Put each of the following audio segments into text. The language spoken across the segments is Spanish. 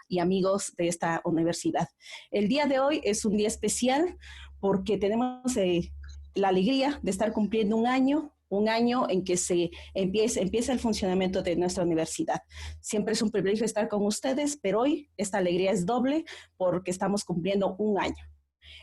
y amigos de esta universidad. El día de hoy es un día especial porque tenemos la alegría de estar cumpliendo un año en que empieza el funcionamiento de nuestra universidad. Siempre es un privilegio estar con ustedes, pero hoy esta alegría es doble porque estamos cumpliendo un año.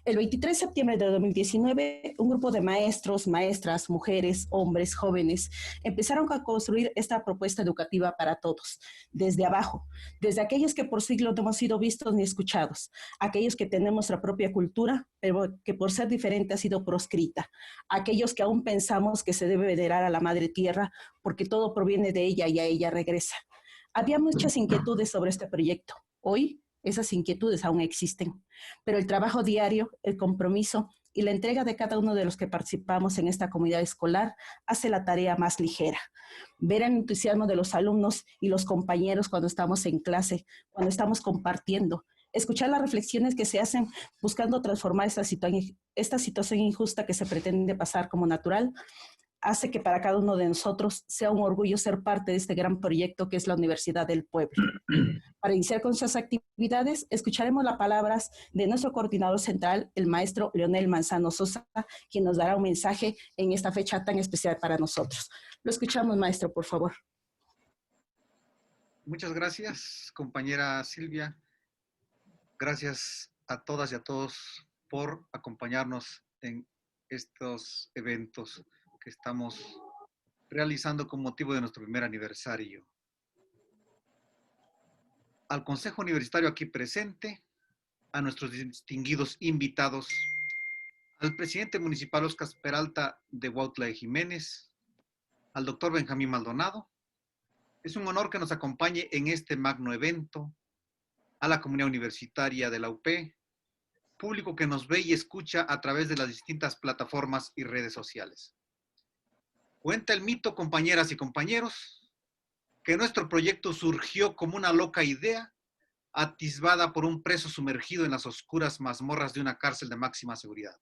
El 23 de septiembre de 2019, un grupo de maestros, maestras, mujeres, hombres, jóvenes, empezaron a construir esta propuesta educativa para todos, desde abajo, desde aquellos que por siglos no hemos sido vistos ni escuchados, aquellos que tenemos nuestra propia cultura, pero que por ser diferente ha sido proscrita, aquellos que aún pensamos que se debe venerar a la madre tierra porque todo proviene de ella y a ella regresa. Había muchas inquietudes sobre este proyecto. Hoy esas inquietudes aún existen, pero el trabajo diario, el compromiso y la entrega de cada uno de los que participamos en esta comunidad escolar hace la tarea más ligera. Ver el entusiasmo de los alumnos y los compañeros cuando estamos en clase, cuando estamos compartiendo, escuchar las reflexiones que se hacen buscando transformar esta situación injusta que se pretende pasar como natural, hace que para cada uno de nosotros sea un orgullo ser parte de este gran proyecto que es la Universidad del Pueblo. Para iniciar con sus actividades, escucharemos las palabras de nuestro coordinador central, el maestro Leonel Manzano Sosa, quien nos dará un mensaje en esta fecha tan especial para nosotros. Lo escuchamos, maestro, por favor. Muchas gracias, compañera Silvia. Gracias a todas y a todos por acompañarnos en estos eventos que estamos realizando con motivo de nuestro primer aniversario. Al Consejo Universitario aquí presente, a nuestros distinguidos invitados, al presidente municipal Óscar Peralta de Huautla de Jiménez, al doctor Benjamín Maldonado. Es un honor que nos acompañe en este magno evento, a la comunidad universitaria de la UP, público que nos ve y escucha a través de las distintas plataformas y redes sociales. Cuenta el mito, compañeras y compañeros, que nuestro proyecto surgió como una loca idea atisbada por un preso sumergido en las oscuras mazmorras de una cárcel de máxima seguridad.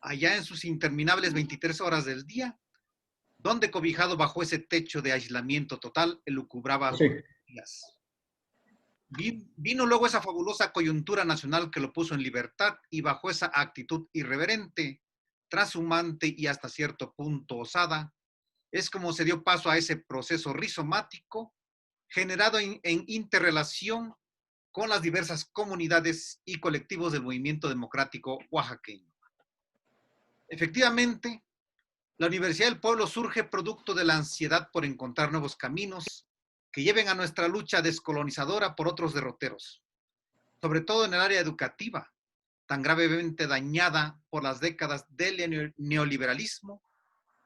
Allá en sus interminables 23 horas del día, donde cobijado bajo ese techo de aislamiento total, elucubraba sus días. Vino luego esa fabulosa coyuntura nacional que lo puso en libertad y bajo esa actitud irreverente, trashumante y hasta cierto punto osada, es como se dio paso a ese proceso rizomático generado en interrelación con las diversas comunidades y colectivos del movimiento democrático oaxaqueño. Efectivamente, la Universidad del Pueblo surge producto de la ansiedad por encontrar nuevos caminos que lleven a nuestra lucha descolonizadora por otros derroteros, sobre todo en el área educativa, tan gravemente dañada por las décadas del neoliberalismo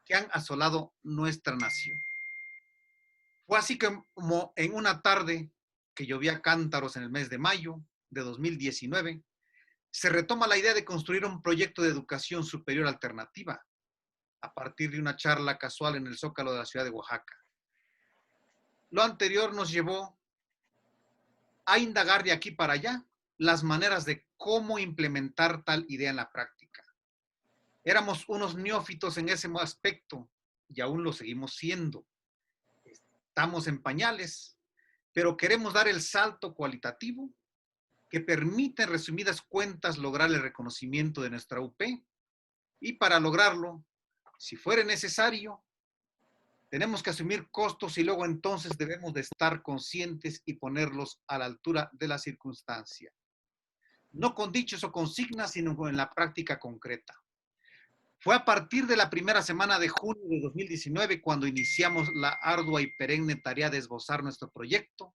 que han asolado nuestra nación. Fue así que como en una tarde que llovía cántaros en el mes de mayo de 2019, se retoma la idea de construir un proyecto de educación superior alternativa a partir de una charla casual en el Zócalo de la ciudad de Oaxaca. Lo anterior nos llevó a indagar de aquí para allá las maneras de cómo implementar tal idea en la práctica. Éramos unos neófitos en ese aspecto y aún lo seguimos siendo. Estamos en pañales, pero queremos dar el salto cualitativo que permite, en resumidas cuentas, lograr el reconocimiento de nuestra UP y para lograrlo, si fuere necesario, tenemos que asumir costos y luego entonces debemos de estar conscientes y ponerlos a la altura de la circunstancia. No con dichos o consignas, sino en la práctica concreta. Fue a partir de la primera semana de junio de 2019 cuando iniciamos la ardua y perenne tarea de esbozar nuestro proyecto,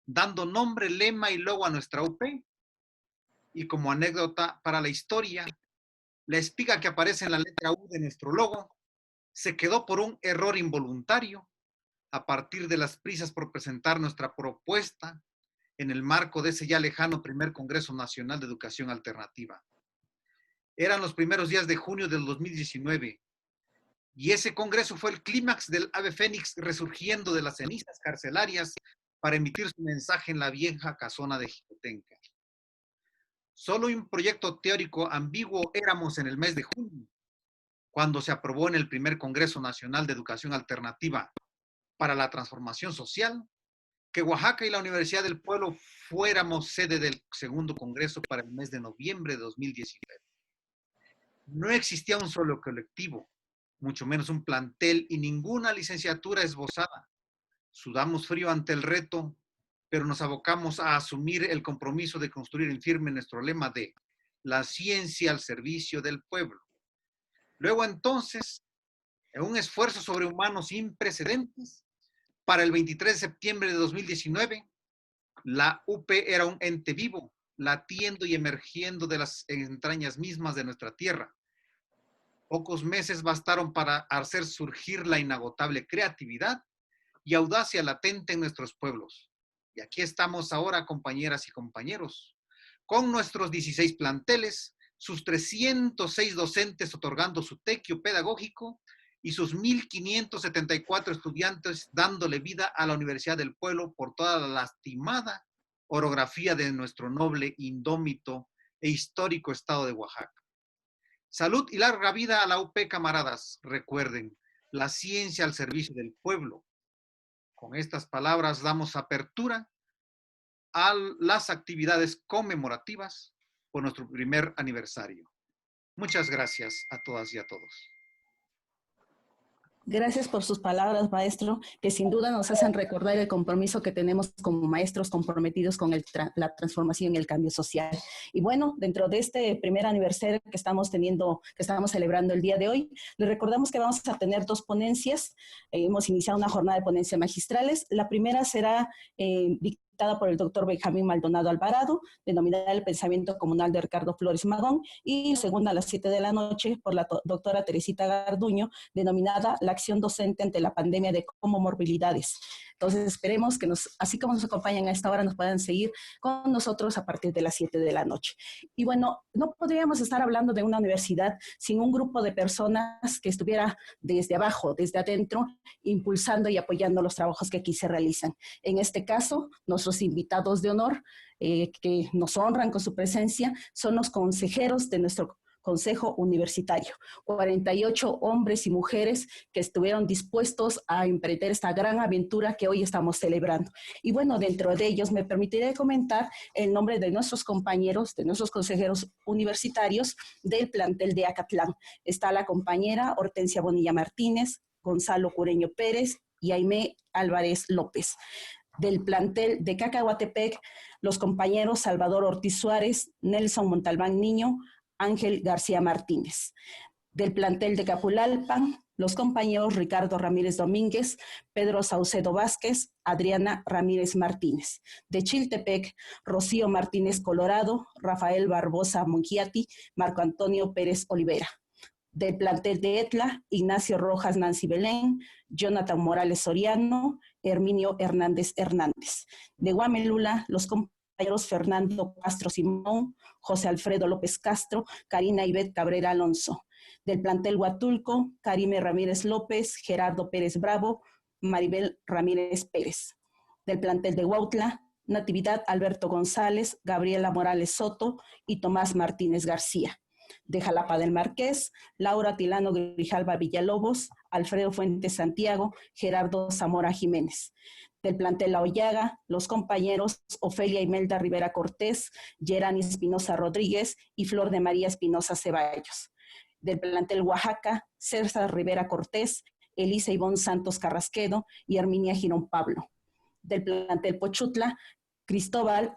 dando nombre, lema y logo a nuestra UP. Y como anécdota para la historia, la espiga que aparece en la letra U de nuestro logo se quedó por un error involuntario a partir de las prisas por presentar nuestra propuesta en el marco de ese ya lejano primer Congreso Nacional de Educación Alternativa. Eran los primeros días de junio del 2019 y ese congreso fue el clímax del ave fénix resurgiendo de las cenizas carcelarias para emitir su mensaje en la vieja casona de Jicotenca. Solo un proyecto teórico ambiguo éramos en el mes de junio, cuando se aprobó en el primer Congreso Nacional de Educación Alternativa para la Transformación Social que Oaxaca y la Universidad del Pueblo fuéramos sede del segundo congreso para el mes de noviembre de 2019. No existía un solo colectivo, mucho menos un plantel y ninguna licenciatura esbozada. Sudamos frío ante el reto, pero nos abocamos a asumir el compromiso de construir en firme nuestro lema de la ciencia al servicio del pueblo. Luego entonces, en un esfuerzo sobrehumano sin precedentes, para el 23 de septiembre de 2019, la UP era un ente vivo, latiendo y emergiendo de las entrañas mismas de nuestra tierra. Pocos meses bastaron para hacer surgir la inagotable creatividad y audacia latente en nuestros pueblos. Y aquí estamos ahora, compañeras y compañeros, con nuestros 16 planteles, sus 306 docentes otorgando su tequio pedagógico y sus 1,574 estudiantes dándole vida a la Universidad del Pueblo por toda la lastimada orografía de nuestro noble, indómito e histórico estado de Oaxaca. Salud y larga vida a la UP, camaradas. Recuerden, la ciencia al servicio del pueblo. Con estas palabras damos apertura a las actividades conmemorativas por nuestro primer aniversario. Muchas gracias a todas y a todos. Gracias por sus palabras, maestro, que sin duda nos hacen recordar el compromiso que tenemos como maestros comprometidos con la transformación y el cambio social. Y bueno, dentro de este primer aniversario que estamos celebrando el día de hoy, les recordamos que vamos a tener 2 ponencias. Hemos iniciado una jornada de ponencias magistrales. La primera será dictada por el doctor Benjamín Maldonado Alvarado, denominada El pensamiento comunal de Ricardo Flores Magón, y segunda a las 7 de la noche por la doctora Teresita Garduño, denominada La acción docente ante la pandemia de comorbilidades. Entonces esperemos que así como nos acompañan a esta hora, nos puedan seguir con nosotros a partir de las 7 de la noche. Y bueno, no podríamos estar hablando de una universidad sin un grupo de personas que estuviera desde abajo, desde adentro, impulsando y apoyando los trabajos que aquí se realizan. En este caso, nuestros invitados de honor que nos honran con su presencia son los consejeros de nuestro Consejo Universitario, 48 hombres y mujeres que estuvieron dispuestos a emprender esta gran aventura que hoy estamos celebrando. Y bueno, dentro de ellos me permitiré comentar el nombre de nuestros compañeros, de nuestros consejeros universitarios del plantel de Acatlán. Está la compañera Hortensia Bonilla Martínez, Gonzalo Cureño Pérez y Aimé Álvarez López. Del plantel de Cacahuatepec, los compañeros Salvador Ortiz Suárez, Nelson Montalbán Niño, Ángel García Martínez. Del plantel de Capulalpan, los compañeros Ricardo Ramírez Domínguez, Pedro Saucedo Vázquez, Adriana Ramírez Martínez. De Chiltepec, Rocío Martínez Colorado, Rafael Barbosa Mongiati, Marco Antonio Pérez Olivera. Del plantel de Etla, Ignacio Rojas Nancy Belén, Jonathan Morales Soriano, Herminio Hernández Hernández. De Guamelula, los compañeros Fernando Castro Simón, José Alfredo López Castro, Karina Ivette Cabrera Alonso. Del plantel Huatulco, Karime Ramírez López, Gerardo Pérez Bravo, Maribel Ramírez Pérez. Del plantel de Huautla, Natividad Alberto González, Gabriela Morales Soto y Tomás Martínez García. De Jalapa del Marqués, Laura Tilano Grijalva Villalobos, Alfredo Fuentes Santiago, Gerardo Zamora Jiménez. Del plantel La Hoyaga, los compañeros Ofelia Imelda Rivera Cortés, Gerani Espinosa Rodríguez y Flor de María Espinosa Ceballos. Del plantel Oaxaca, César Rivera Cortés, Elisa Ivonne Santos Carrasquedo y Herminia Girón Pablo. Del plantel Pochutla, Cristóbal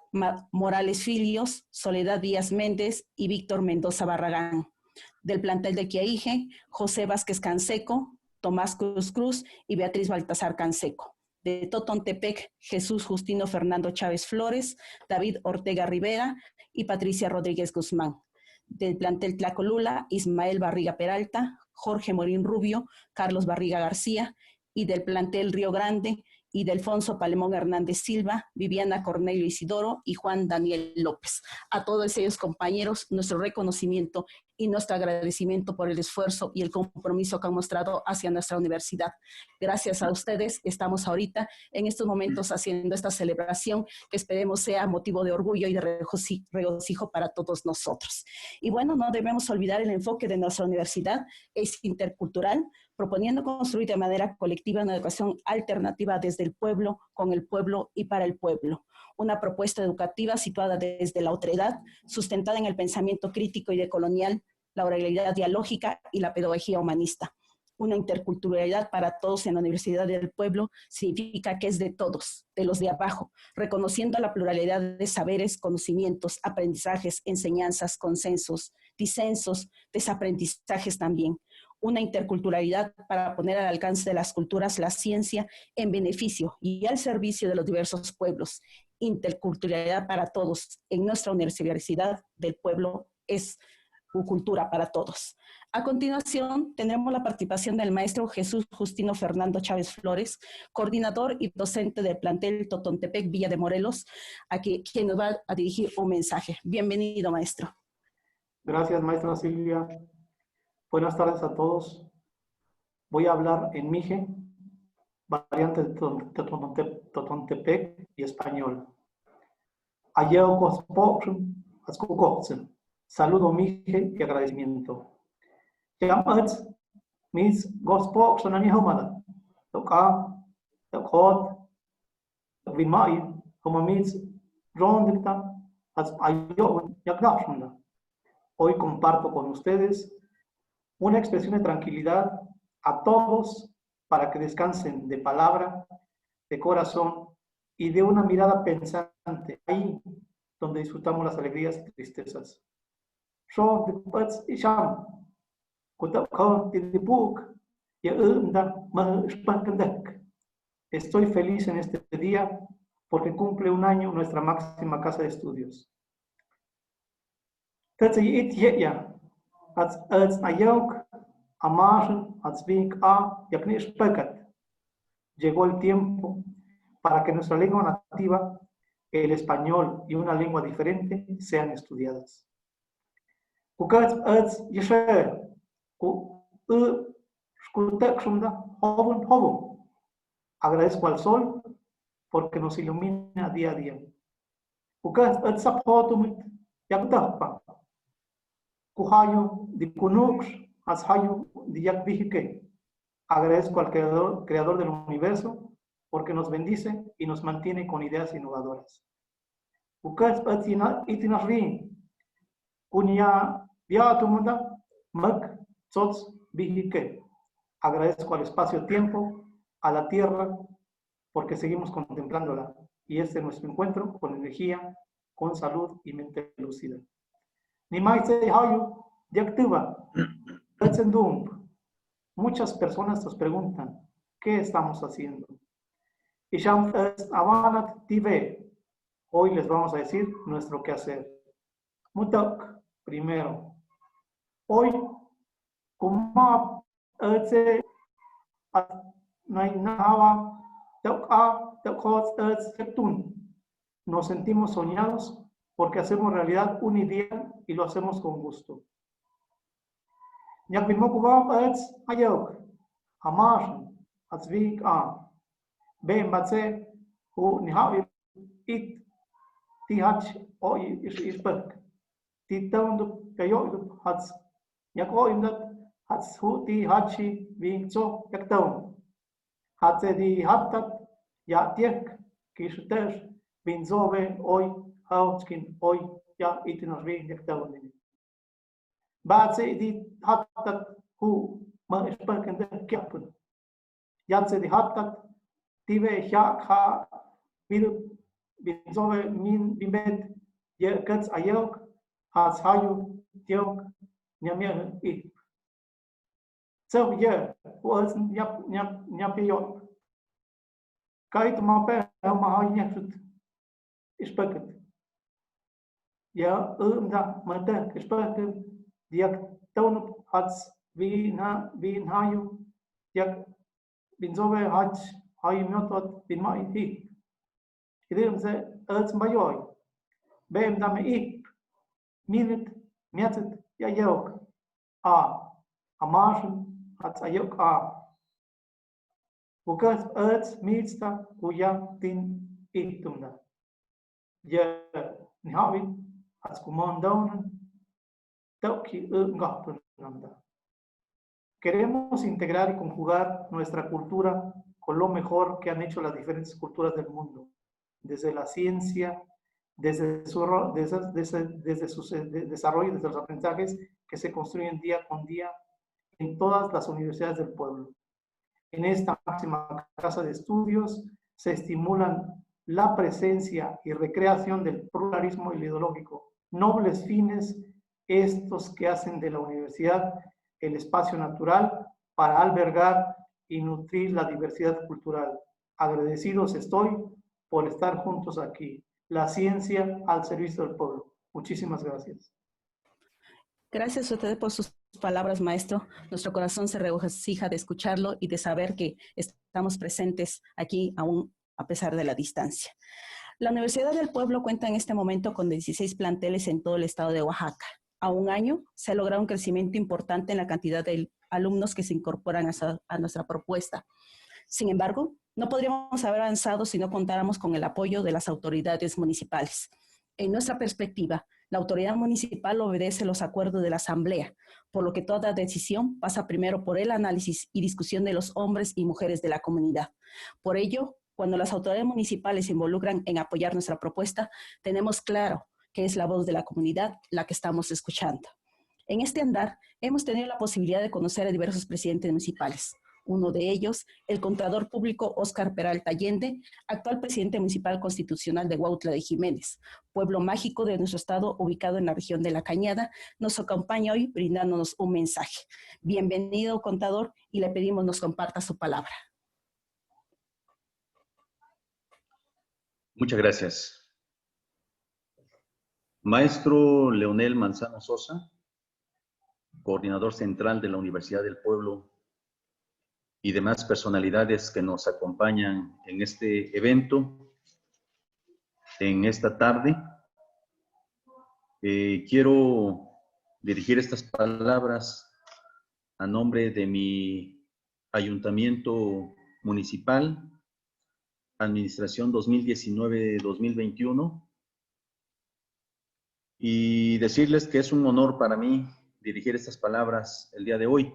Morales Filios, Soledad Díaz Méndez y Víctor Mendoza Barragán. Del plantel de Quiaije, José Vázquez Canseco, Tomás Cruz Cruz y Beatriz Baltasar Canseco. De Totontepec, Jesús Justino Fernando Chávez Flores, David Ortega Rivera y Patricia Rodríguez Guzmán. Del plantel Tlacolula, Ismael Barriga Peralta, Jorge Morín Rubio, Carlos Barriga García, y del plantel Río Grande, Ildefonso Palemón Hernández Silva, Viviana Cornelio Isidoro y Juan Daniel López. A todos ellos, compañeros, nuestro reconocimiento y y nuestro agradecimiento por el esfuerzo y el compromiso que han mostrado hacia nuestra universidad. Gracias a ustedes estamos ahorita en estos momentos haciendo esta celebración que esperemos sea motivo de orgullo y de regocijo para todos nosotros. Y bueno, no debemos olvidar el enfoque de nuestra universidad, es intercultural, proponiendo construir de manera colectiva una educación alternativa desde el pueblo, con el pueblo y para el pueblo. Una propuesta educativa situada desde la otredad, sustentada en el pensamiento crítico y decolonial, la oralidad dialógica y la pedagogía humanista. Una interculturalidad para todos en la Universidad del Pueblo significa que es de todos, de los de abajo, reconociendo la pluralidad de saberes, conocimientos, aprendizajes, enseñanzas, consensos, disensos, desaprendizajes también. Una interculturalidad para poner al alcance de las culturas la ciencia en beneficio y al servicio de los diversos pueblos. Interculturalidad para todos. En nuestra Universidad del Pueblo es cultura para todos. A continuación, tendremos la participación del maestro Jesús Justino Fernando Chávez Flores, coordinador y docente del plantel Totontepec Villa de Morelos, quien nos va a dirigir un mensaje. Bienvenido, maestro. Gracias, maestra Silvia. Buenas tardes a todos. Voy a hablar en mije, variante de Totontepec y español. Saludo mije y agradecimiento. Llamas mis gospokson ani homada. Toka, tokot, tokvimai, como mis rondita, as ayo yakdashunda. Hoy comparto con ustedes una expresión de tranquilidad a todos para que descansen de palabra, de corazón y de una mirada pensante, ahí donde disfrutamos las alegrías y tristezas. Estoy feliz en este día porque cumple un año nuestra máxima casa de estudios. Llegó el tiempo para que nuestra lengua nativa, el español y una lengua diferente sean estudiadas. Agradezco al sol porque nos ilumina día a día. Agradezco al creador del universo porque nos bendice y nos mantiene con ideas innovadoras. Agradezco al espacio-tiempo, a la tierra, porque seguimos contemplándola. Y este es nuestro encuentro con energía, con salud y mente lúcida. Muchas personas nos preguntan, ¿qué estamos haciendo? Hoy les vamos a decir nuestro quehacer. Mutak, primero. Hoy, nos sentimos soñados porque hacemos realidad un ideal y lo hacemos con gusto. a Amarn hat ayok a Ukas Earth Mitsta Kuya Tin Itumda. Ya Nihavi has Kumandonan Tauki Ngapunanda. Queremos integrar y conjugar nuestra cultura con lo mejor que han hecho las diferentes culturas del mundo, desde la ciencia, desde su desarrollo, desde los aprendizajes que se construyen día con día en todas las universidades del pueblo. En esta máxima casa de estudios se estimulan la presencia y recreación del pluralismo ideológico, nobles fines estos que hacen de la universidad el espacio natural para albergar y nutrir la diversidad cultural. Agradecidos estoy por estar juntos aquí. La ciencia al servicio del pueblo. Muchísimas gracias. Gracias a ustedes por sus palabras, maestro. Nuestro corazón se regocija de escucharlo y de saber que estamos presentes aquí aún a pesar de la distancia. La Universidad del Pueblo cuenta en este momento con 16 planteles en todo el estado de Oaxaca. A un año se ha logrado un crecimiento importante en la cantidad de alumnos que se incorporan a nuestra propuesta. Sin embargo, no podríamos haber avanzado si no contáramos con el apoyo de las autoridades municipales. En nuestra perspectiva, la autoridad municipal obedece los acuerdos de la Asamblea, por lo que toda decisión pasa primero por el análisis y discusión de los hombres y mujeres de la comunidad. Por ello, cuando las autoridades municipales se involucran en apoyar nuestra propuesta, tenemos claro que es la voz de la comunidad la que estamos escuchando. En este andar, hemos tenido la posibilidad de conocer a diversos presidentes municipales. Uno de ellos, el contador público Óscar Peralta Allende, actual presidente municipal constitucional de Huautla de Jiménez, pueblo mágico de nuestro estado ubicado en la región de La Cañada, nos acompaña hoy brindándonos un mensaje. Bienvenido, contador, y le pedimos nos comparta su palabra. Muchas gracias. Maestro Leonel Manzano Sosa, coordinador central de la Universidad del Pueblo, y demás personalidades que nos acompañan en este evento, en esta tarde. Quiero dirigir estas palabras a nombre de mi ayuntamiento municipal, administración 2019-2021, y decirles que es un honor para mí dirigir estas palabras el día de hoy.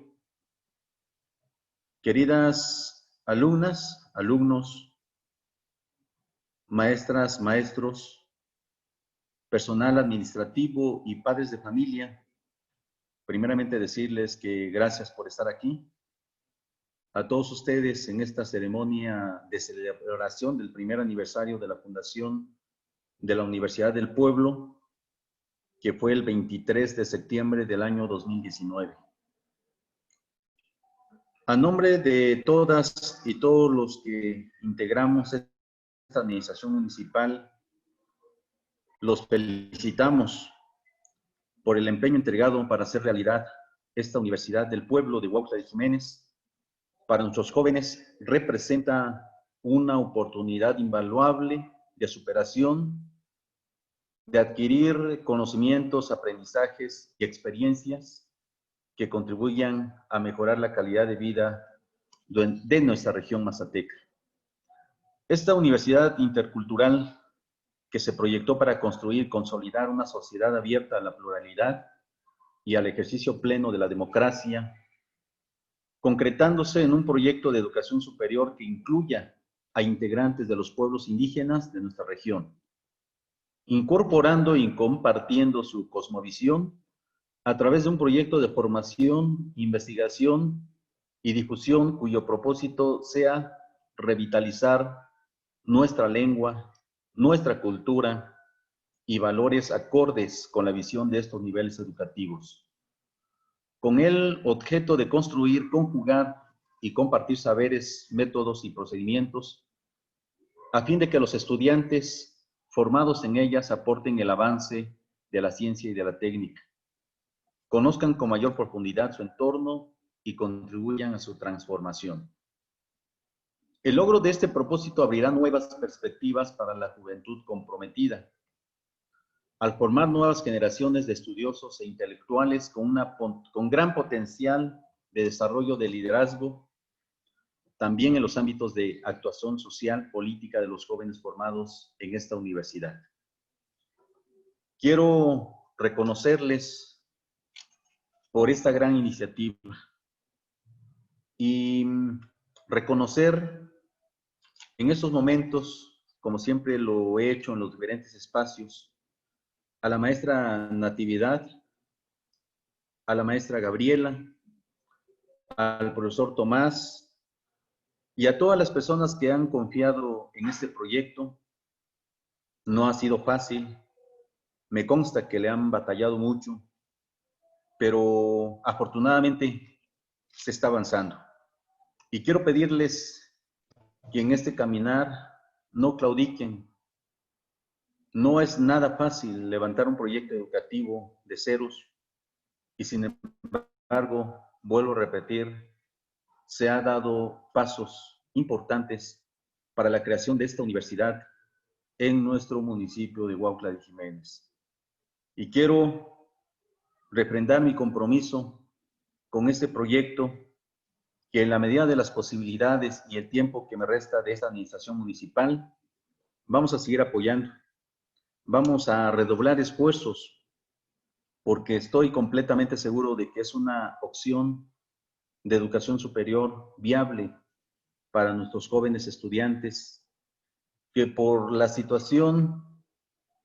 Queridas alumnas, alumnos, maestras, maestros, personal administrativo y padres de familia, primeramente decirles que gracias por estar aquí. A todos ustedes en esta ceremonia de celebración del primer aniversario de la fundación de la Universidad del Pueblo, que fue el 23 de septiembre del año 2019. A nombre de todas y todos los que integramos esta administración municipal, los felicitamos por el empeño entregado para hacer realidad esta Universidad del Pueblo de Huautla de Jiménez. Para nuestros jóvenes representa una oportunidad invaluable de superación, de adquirir conocimientos, aprendizajes y experiencias que contribuyan a mejorar la calidad de vida de nuestra región mazateca. Esta universidad intercultural que se proyectó para construir y consolidar una sociedad abierta a la pluralidad y al ejercicio pleno de la democracia, concretándose en un proyecto de educación superior que incluya a integrantes de los pueblos indígenas de nuestra región, incorporando y compartiendo su cosmovisión a través de un proyecto de formación, investigación y difusión cuyo propósito sea revitalizar nuestra lengua, nuestra cultura y valores acordes con la visión de estos niveles educativos, con el objeto de construir, conjugar y compartir saberes, métodos y procedimientos, a fin de que los estudiantes formados en ellas aporten el avance de la ciencia y de la técnica, conozcan con mayor profundidad su entorno y contribuyan a su transformación. El logro de este propósito abrirá nuevas perspectivas para la juventud comprometida, al formar nuevas generaciones de estudiosos e intelectuales con gran potencial de desarrollo de liderazgo, también en los ámbitos de actuación social, política de los jóvenes formados en esta universidad. Quiero reconocerles por esta gran iniciativa y reconocer en estos momentos, como siempre lo he hecho en los diferentes espacios, a la maestra Natividad, a la maestra Gabriela, al profesor Tomás y a todas las personas que han confiado en este proyecto. No ha sido fácil, me consta que le han batallado mucho, pero afortunadamente se está avanzando. Y quiero pedirles que en este caminar no claudiquen. No es nada fácil levantar un proyecto educativo de ceros y sin embargo, vuelvo a repetir, se han dado pasos importantes para la creación de esta universidad en nuestro municipio de Huautla de Jiménez. Y quiero refrendar mi compromiso con este proyecto que en la medida de las posibilidades y el tiempo que me resta de esta administración municipal, vamos a seguir apoyando. Vamos a redoblar esfuerzos porque estoy completamente seguro de que es una opción de educación superior viable para nuestros jóvenes estudiantes que por la situación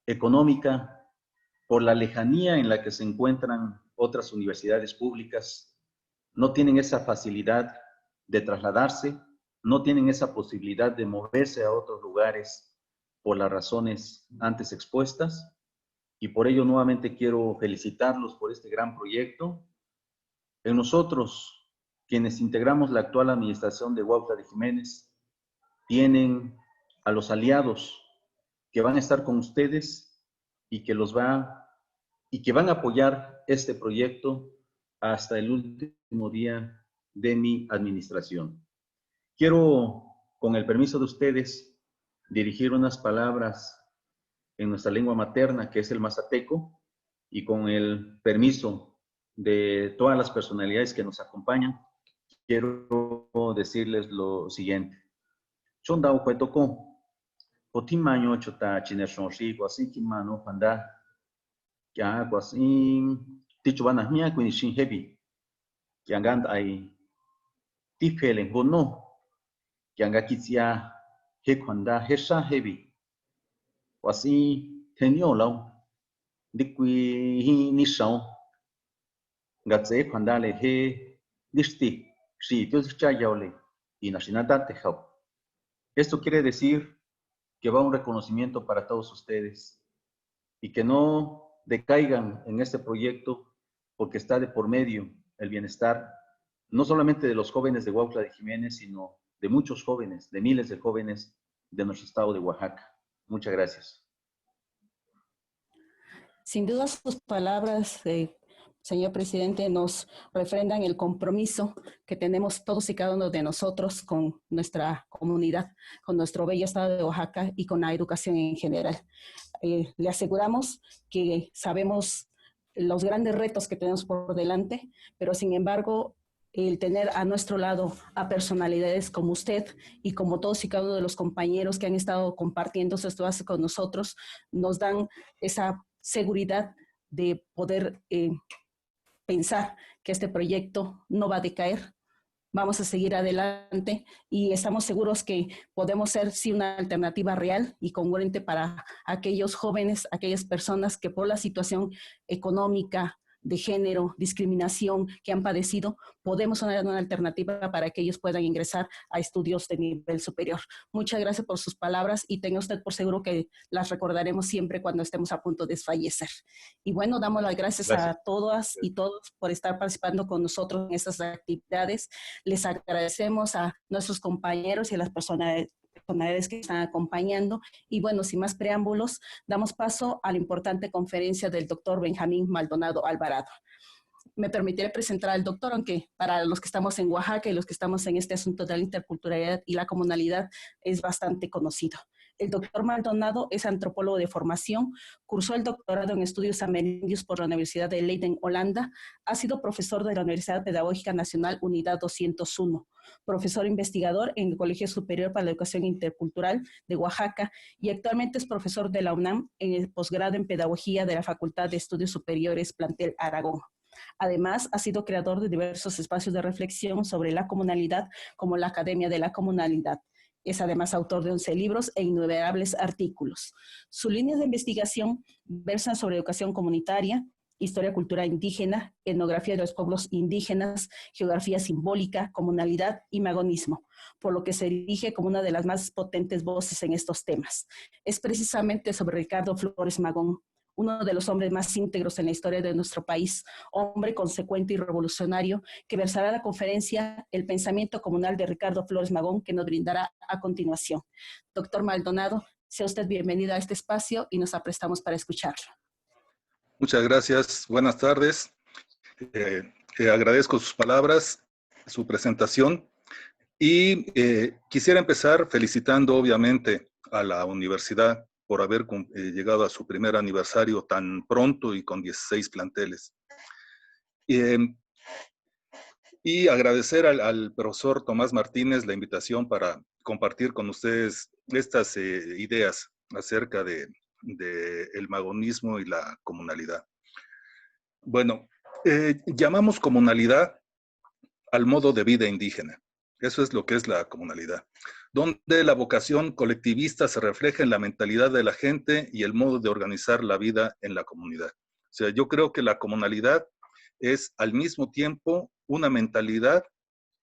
económica, por la lejanía en la que se encuentran otras universidades públicas, no tienen esa facilidad de trasladarse, no tienen esa posibilidad de moverse a otros lugares por las razones antes expuestas, y por ello nuevamente quiero felicitarlos por este gran proyecto. En nosotros, quienes integramos la actual administración de Huautla de Jiménez, tienen a los aliados que van a estar con ustedes y que van a apoyar este proyecto hasta el último día de mi administración. Quiero, con el permiso de ustedes, dirigir unas palabras en nuestra lengua materna, que es el mazateco, y con el permiso de todas las personalidades que nos acompañan, quiero decirles lo siguiente. Chondao cuetoko, potimaño chota chinershonshi, guasiki mano panda, ya guasin, tichubanas mia kuinishin heavy, que angand ay tifelen bono, que angakitsia hekwanda hesha heavy. Guasi tenio lao, dikwi nishao, gatse kwandale he dishti, si dios chayole, y nashinata tejao. Esto quiere decir que va un reconocimiento para todos ustedes y que no decaigan en este proyecto porque está de por medio el bienestar, no solamente de los jóvenes de Huautla de Jiménez, sino de muchos jóvenes, de miles de jóvenes de nuestro estado de Oaxaca. Muchas gracias. Sin duda sus palabras, señor presidente, nos refrendan el compromiso que tenemos todos y cada uno de nosotros con nuestra comunidad, con nuestro bello estado de Oaxaca y con la educación en general. Le aseguramos que sabemos los grandes retos que tenemos por delante, pero sin embargo, el tener a nuestro lado a personalidades como usted y como todos y cada uno de los compañeros que han estado compartiendo su espacio con nosotros, nos dan esa seguridad de poder pensar que este proyecto no va a decaer. Vamos a seguir adelante y estamos seguros que podemos ser sí una alternativa real y congruente para aquellos jóvenes, aquellas personas que por la situación económica, de género, discriminación que han padecido, podemos dar una alternativa para que ellos puedan ingresar a estudios de nivel superior. Muchas gracias por sus palabras y tenga usted por seguro que las recordaremos siempre cuando estemos a punto de fallecer. Y bueno, damos las gracias a todas y todos por estar participando con nosotros en estas actividades. Les agradecemos a nuestros compañeros y a las personas que están acompañando. Y bueno, sin más preámbulos, damos paso a la importante conferencia del doctor Benjamín Maldonado Alvarado. Me permitiré presentar al doctor, aunque para los que estamos en Oaxaca y los que estamos en este asunto de la interculturalidad y la comunalidad es bastante conocido. El doctor Maldonado es antropólogo de formación, cursó el doctorado en estudios amerindios por la Universidad de Leiden, Holanda, ha sido profesor de la Universidad Pedagógica Nacional Unidad 201, profesor investigador en el Colegio Superior para la Educación Intercultural de Oaxaca y actualmente es profesor de la UNAM en el posgrado en Pedagogía de la Facultad de Estudios Superiores Plantel Aragón. Además, ha sido creador de diversos espacios de reflexión sobre la comunalidad, como la Academia de la Comunalidad. Es además autor de 11 libros e innumerables artículos. Sus líneas de investigación versan sobre educación comunitaria, historia cultural indígena, etnografía de los pueblos indígenas, geografía simbólica, comunalidad y magonismo, por lo que se erige como una de las más potentes voces en estos temas. Es precisamente sobre Ricardo Flores Magón, uno de los hombres más íntegros en la historia de nuestro país, hombre consecuente y revolucionario, que versará la conferencia El pensamiento comunal de Ricardo Flores Magón, que nos brindará a continuación. Doctor Maldonado, sea usted bienvenido a este espacio y nos aprestamos para escucharlo. Muchas gracias. Buenas tardes. Agradezco sus palabras, su presentación y quisiera empezar felicitando obviamente a la universidad por haber llegado a su primer aniversario tan pronto y con 16 planteles. Y agradecer al profesor Tomás Martínez la invitación para compartir con ustedes estas ideas acerca del magonismo y la comunalidad. Bueno, llamamos comunalidad al modo de vida indígena. Eso es lo que es la comunalidad, donde la vocación colectivista se refleja en la mentalidad de la gente y el modo de organizar la vida en la comunidad. O sea, yo creo que la comunalidad es al mismo tiempo una mentalidad,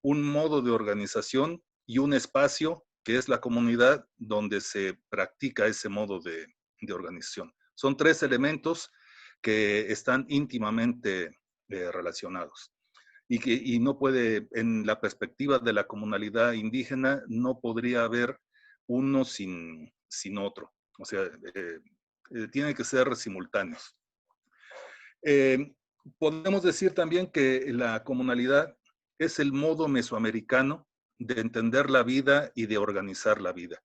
un modo de organización y un espacio que es la comunidad donde se practica ese modo de organización. Son tres elementos que están íntimamente relacionados. Y no puede, en la perspectiva de la comunalidad indígena, no podría haber uno sin otro. O sea, tienen que ser simultáneos. Podemos decir también que la comunalidad es el modo mesoamericano de entender la vida y de organizar la vida.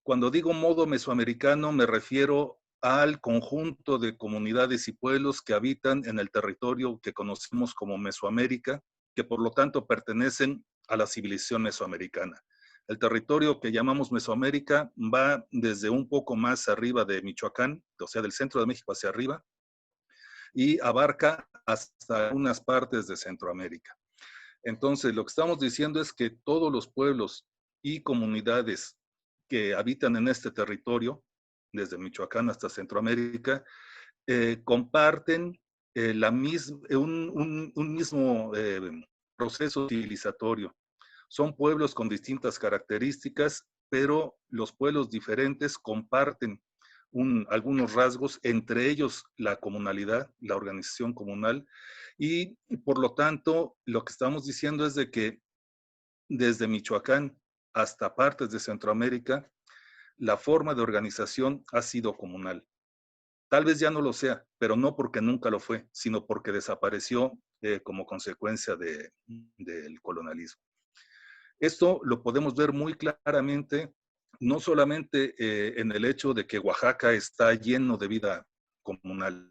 Cuando digo modo mesoamericano me refiero al conjunto de comunidades y pueblos que habitan en el territorio que conocemos como Mesoamérica, que por lo tanto pertenecen a la civilización mesoamericana. El territorio que llamamos Mesoamérica va desde un poco más arriba de Michoacán, o sea, del centro de México hacia arriba, y abarca hasta unas partes de Centroamérica. Entonces, lo que estamos diciendo es que todos los pueblos y comunidades que habitan en este territorio, desde Michoacán hasta Centroamérica, comparten un mismo proceso civilizatorio. Son pueblos con distintas características, pero los pueblos diferentes comparten algunos rasgos, entre ellos la comunalidad, la organización comunal, y por lo tanto lo que estamos diciendo es de que desde Michoacán hasta partes de Centroamérica, la forma de organización ha sido comunal. Tal vez ya no lo sea, pero no porque nunca lo fue, sino porque desapareció como consecuencia del colonialismo. Esto lo podemos ver muy claramente, no solamente en el hecho de que Oaxaca está lleno de vida comunal,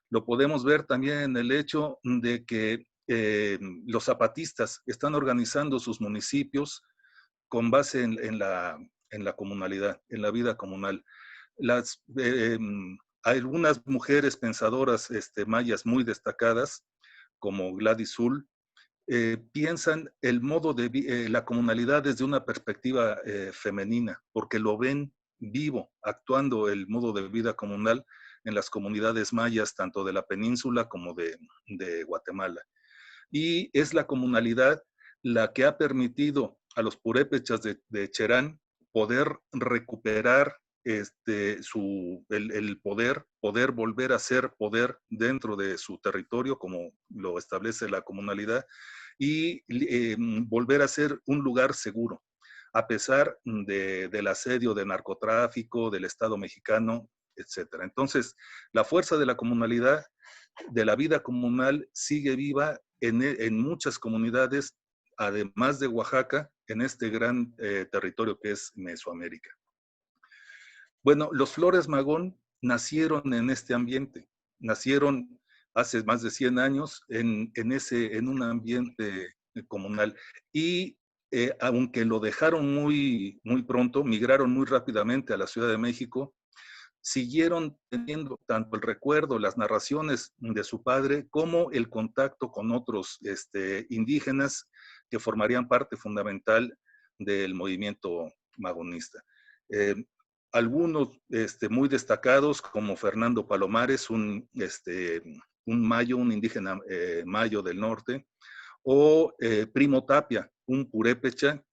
lo podemos ver también en el hecho de que los zapatistas están organizando sus municipios con base en la comunalidad, en la vida comunal. Algunas mujeres pensadoras mayas muy destacadas, como Gladys Zull, piensan el modo de la comunalidad desde una perspectiva femenina, porque lo ven vivo, actuando el modo de vida comunal en las comunidades mayas, tanto de la península como de Guatemala. Y es la comunalidad la que ha permitido a los purépechas de Cherán poder recuperar el poder volver a ser poder dentro de su territorio, como lo establece la comunalidad, y volver a ser un lugar seguro, a pesar del asedio de narcotráfico, del Estado mexicano, etc. Entonces, la fuerza de la comunalidad, de la vida comunal, sigue viva en muchas comunidades, además de Oaxaca, en este gran territorio que es Mesoamérica. Bueno, los Flores Magón nacieron en este ambiente, nacieron hace más de 100 años en un ambiente comunal. Y aunque lo dejaron muy pronto, migraron muy rápidamente a la Ciudad de México, siguieron teniendo tanto el recuerdo, las narraciones de su padre, como el contacto con otros indígenas que formarían parte fundamental del movimiento magonista. Eh, Algunos muy destacados, como Fernando Palomares, un mayo, un indígena mayo del norte, o Primo Tapia, un purépecha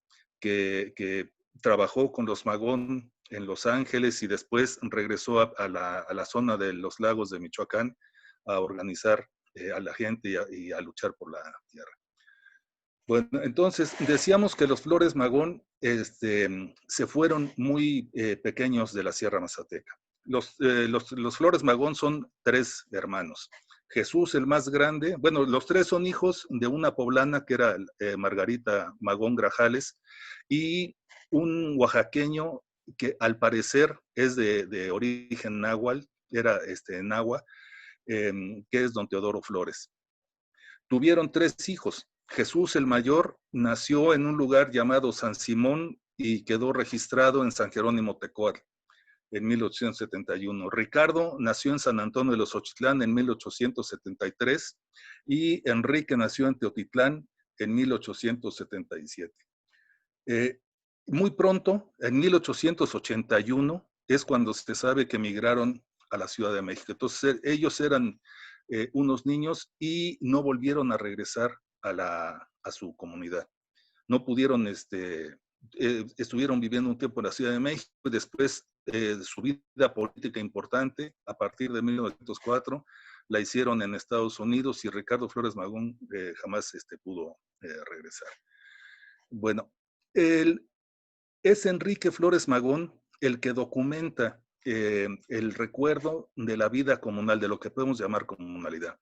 que trabajó con los Magón en Los Ángeles y después regresó a la zona de los lagos de Michoacán a organizar a la gente y a luchar por la tierra. Bueno, entonces decíamos que los Flores Magón se fueron muy pequeños de la Sierra Mazateca. Los Flores Magón son 3 hermanos. Jesús, el más grande, bueno, los 3 son hijos de una poblana que era Margarita Magón Grajales, y un oaxaqueño que al parecer es de origen náhuatl, era náhuatl, que es don Teodoro Flores. Tuvieron 3 hijos. Jesús el mayor nació en un lugar llamado San Simón y quedó registrado en San Jerónimo Tecoatl en 1871. Ricardo nació en San Antonio de los Ochitlán en 1873 y Enrique nació en Teotitlán en 1877. Muy pronto, en 1881, es cuando se sabe que emigraron a la Ciudad de México. Entonces ellos eran unos niños y no volvieron a regresar a su comunidad. No pudieron, estuvieron viviendo un tiempo en la Ciudad de México y después su vida política importante, a partir de 1904, la hicieron en Estados Unidos y Ricardo Flores Magón jamás pudo regresar. Bueno, es Enrique Flores Magón el que documenta el recuerdo de la vida comunal, de lo que podemos llamar comunalidad.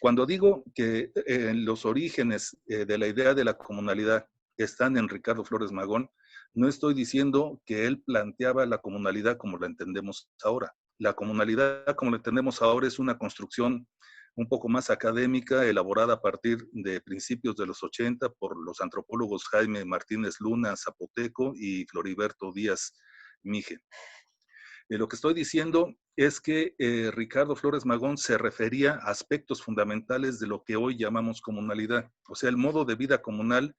Cuando digo que los orígenes de la idea de la comunalidad están en Ricardo Flores Magón, no estoy diciendo que él planteaba la comunalidad como la entendemos ahora. La comunalidad como la entendemos ahora es una construcción un poco más académica, elaborada a partir de principios de los 80 por los antropólogos Jaime Martínez Luna Zapoteco y Floriberto Díaz Mije. Lo que estoy diciendo es que Ricardo Flores Magón se refería a aspectos fundamentales de lo que hoy llamamos comunalidad. O sea, el modo de vida comunal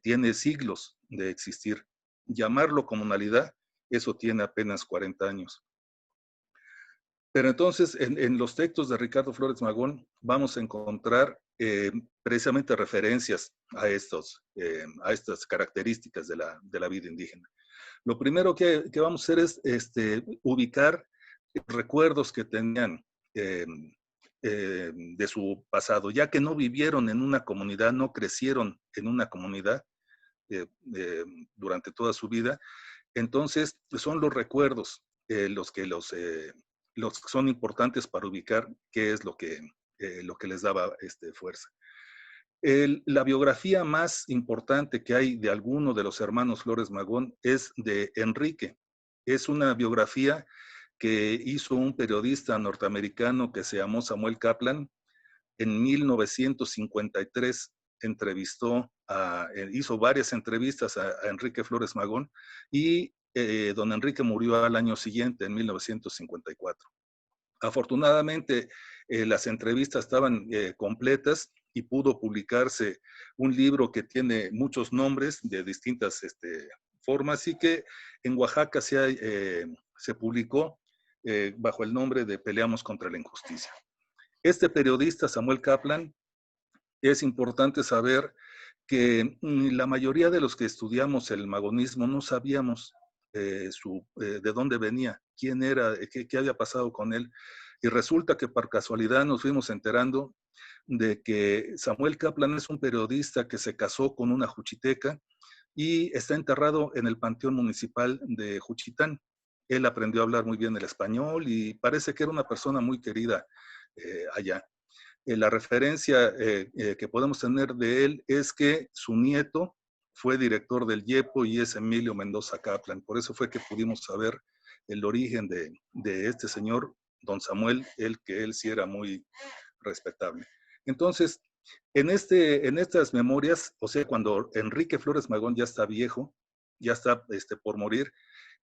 tiene siglos de existir. Llamarlo comunalidad, eso tiene apenas 40 años. Pero entonces, en los textos de Ricardo Flores Magón vamos a encontrar precisamente referencias a estas características de la vida indígena. Lo primero que vamos a hacer es ubicar recuerdos que tenían de su pasado, ya que no vivieron en una comunidad, no crecieron en una comunidad durante toda su vida. Entonces, son los recuerdos los que son importantes para ubicar qué es lo que les daba fuerza. La biografía más importante que hay de alguno de los hermanos Flores Magón es de Enrique. Es una biografía que hizo un periodista norteamericano que se llamó Samuel Kaplan. En 1953 hizo varias entrevistas a Enrique Flores Magón y don Enrique murió al año siguiente, en 1954. Afortunadamente, las entrevistas estaban completas y pudo publicarse un libro que tiene muchos nombres de distintas formas y que en Oaxaca se publicó bajo el nombre de Peleamos contra la Injusticia. Este periodista, Samuel Kaplan, es importante saber que la mayoría de los que estudiamos el magonismo no sabíamos de dónde venía, quién era, qué había pasado con él. Y resulta que por casualidad nos fuimos enterando de que Samuel Kaplan es un periodista que se casó con una juchiteca y está enterrado en el Panteón Municipal de Juchitán. Él aprendió a hablar muy bien el español y parece que era una persona muy querida allá. La referencia que podemos tener de él es que su nieto fue director del YEPO y es Emilio Mendoza Kaplan. Por eso fue que pudimos saber el origen de este señor, don Samuel, que él sí era muy respetable. Entonces, en estas memorias, o sea, cuando Enrique Flores Magón ya está viejo, ya está por morir,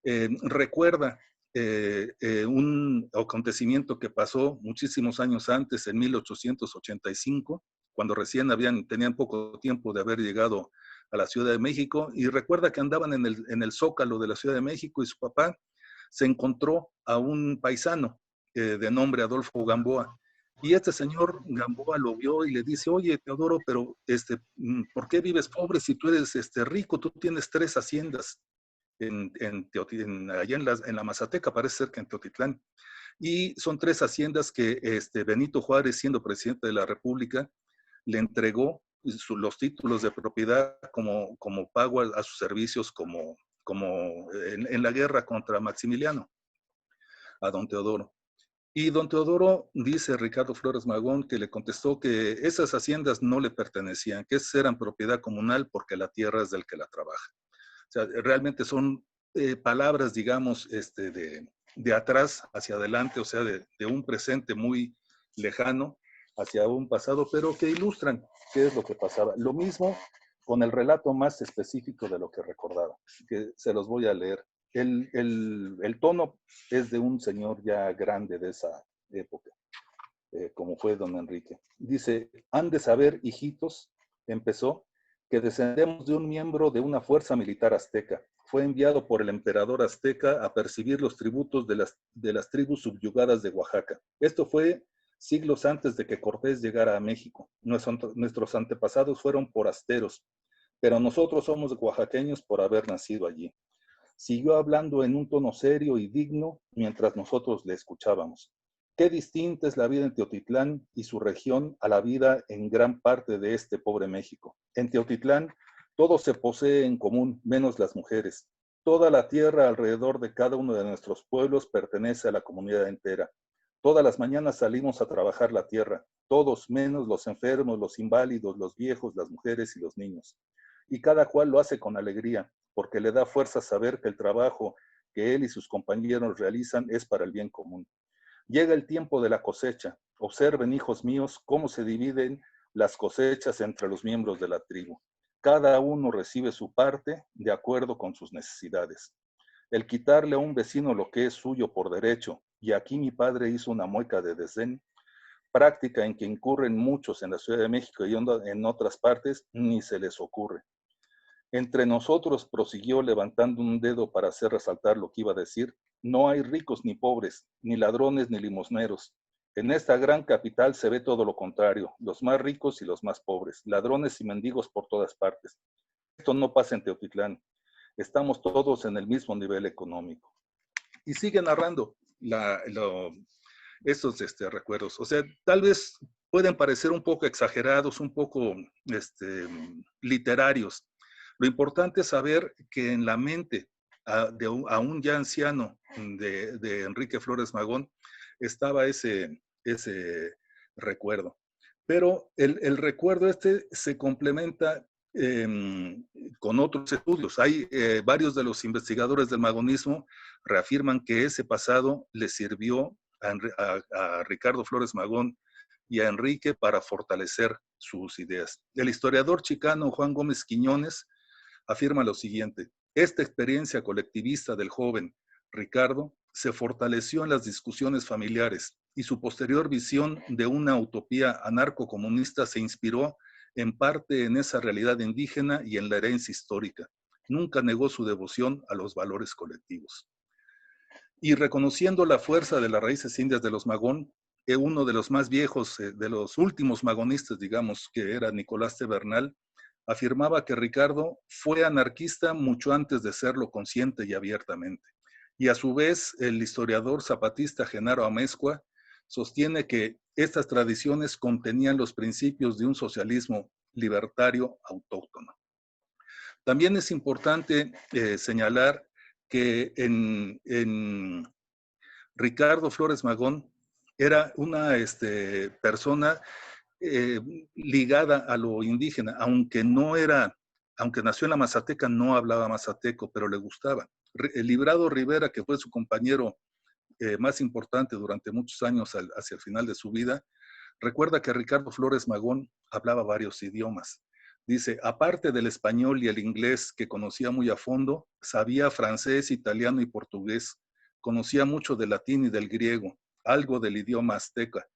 recuerda un acontecimiento que pasó muchísimos años antes, en 1885, cuando recién tenían poco tiempo de haber llegado a la Ciudad de México, y recuerda que andaban en el Zócalo de la Ciudad de México y su papá se encontró a un paisano de nombre Adolfo Gamboa. Y este señor Gamboa lo vio y le dice, oye, Teodoro, pero ¿por qué vives pobre si tú eres rico? Tú tienes 3 haciendas allá en la Mazateca, parece ser que en Teotitlán. Y son 3 haciendas que Benito Juárez, siendo presidente de la República, le entregó los títulos de propiedad como pago a sus servicios como en la guerra contra Maximiliano, a don Teodoro. Y don Teodoro dice, Ricardo Flores Magón, que le contestó que esas haciendas no le pertenecían, que esas eran propiedad comunal porque la tierra es del que la trabaja. O sea, realmente son palabras, digamos, de atrás hacia adelante, o sea, de un presente muy lejano hacia un pasado, pero que ilustran qué es lo que pasaba. Lo mismo con el relato más específico de lo que recordaba, que se los voy a leer. El tono es de un señor ya grande de esa época, como fue don Enrique. Dice, han de saber, hijitos, empezó, que descendemos de un miembro de una fuerza militar azteca. Fue enviado por el emperador azteca a percibir los tributos de las tribus subyugadas de Oaxaca. Esto fue siglos antes de que Cortés llegara a México. Nuestros antepasados fueron forasteros, pero nosotros somos oaxaqueños por haber nacido allí. Siguió hablando en un tono serio y digno mientras nosotros le escuchábamos. Qué distinta es la vida en Teotitlán y su región a la vida en gran parte de este pobre México. En Teotitlán todo se posee en común, menos las mujeres. Toda la tierra alrededor de cada uno de nuestros pueblos pertenece a la comunidad entera. Todas las mañanas salimos a trabajar la tierra, todos menos los enfermos, los inválidos, los viejos, las mujeres y los niños. Y cada cual lo hace con alegría, porque le da fuerza saber que el trabajo que él y sus compañeros realizan es para el bien común. Llega el tiempo de la cosecha. Observen, hijos míos, cómo se dividen las cosechas entre los miembros de la tribu. Cada uno recibe su parte de acuerdo con sus necesidades. El quitarle a un vecino lo que es suyo por derecho, y aquí mi padre hizo una mueca de desdén, práctica en que incurren muchos en la Ciudad de México y en otras partes, ni se les ocurre. Entre nosotros, prosiguió levantando un dedo para hacer resaltar lo que iba a decir, no hay ricos ni pobres, ni ladrones ni limosneros. En esta gran capital se ve todo lo contrario, los más ricos y los más pobres, ladrones y mendigos por todas partes. Esto no pasa en Teotitlán, estamos todos en el mismo nivel económico. Y sigue narrando estos recuerdos. O sea, tal vez pueden parecer un poco exagerados, un poco literarios. Lo importante es saber que en la mente a un ya anciano de Enrique Flores Magón estaba ese recuerdo. Pero el recuerdo se complementa con otros estudios. Hay varios de los investigadores del magonismo reafirman que ese pasado le sirvió a Ricardo Flores Magón y a Enrique para fortalecer sus ideas. El historiador chicano Juan Gómez Quiñones afirma lo siguiente: esta experiencia colectivista del joven Ricardo se fortaleció en las discusiones familiares y su posterior visión de una utopía anarcocomunista se inspiró en parte en esa realidad indígena y en la herencia histórica. Nunca negó su devoción a los valores colectivos. Y reconociendo la fuerza de las raíces indias de los Magón, uno de los más viejos, de los últimos magonistas, digamos, que era Nicolás de Bernal, afirmaba que Ricardo fue anarquista mucho antes de serlo consciente y abiertamente. Y a su vez, el historiador zapatista Genaro Amezcua sostiene que estas tradiciones contenían los principios de un socialismo libertario autóctono. También es importante señalar que en Ricardo Flores Magón era una persona ligada a lo indígena, aunque nació en la Mazateca, no hablaba mazateco, pero le gustaba. Librado Rivera, que fue su compañero más importante durante muchos años hacia el final de su vida, recuerda que Ricardo Flores Magón hablaba varios idiomas. Dice, aparte del español y el inglés que conocía muy a fondo, sabía francés, italiano y portugués. Conocía mucho del latín y del griego, algo del idioma azteca,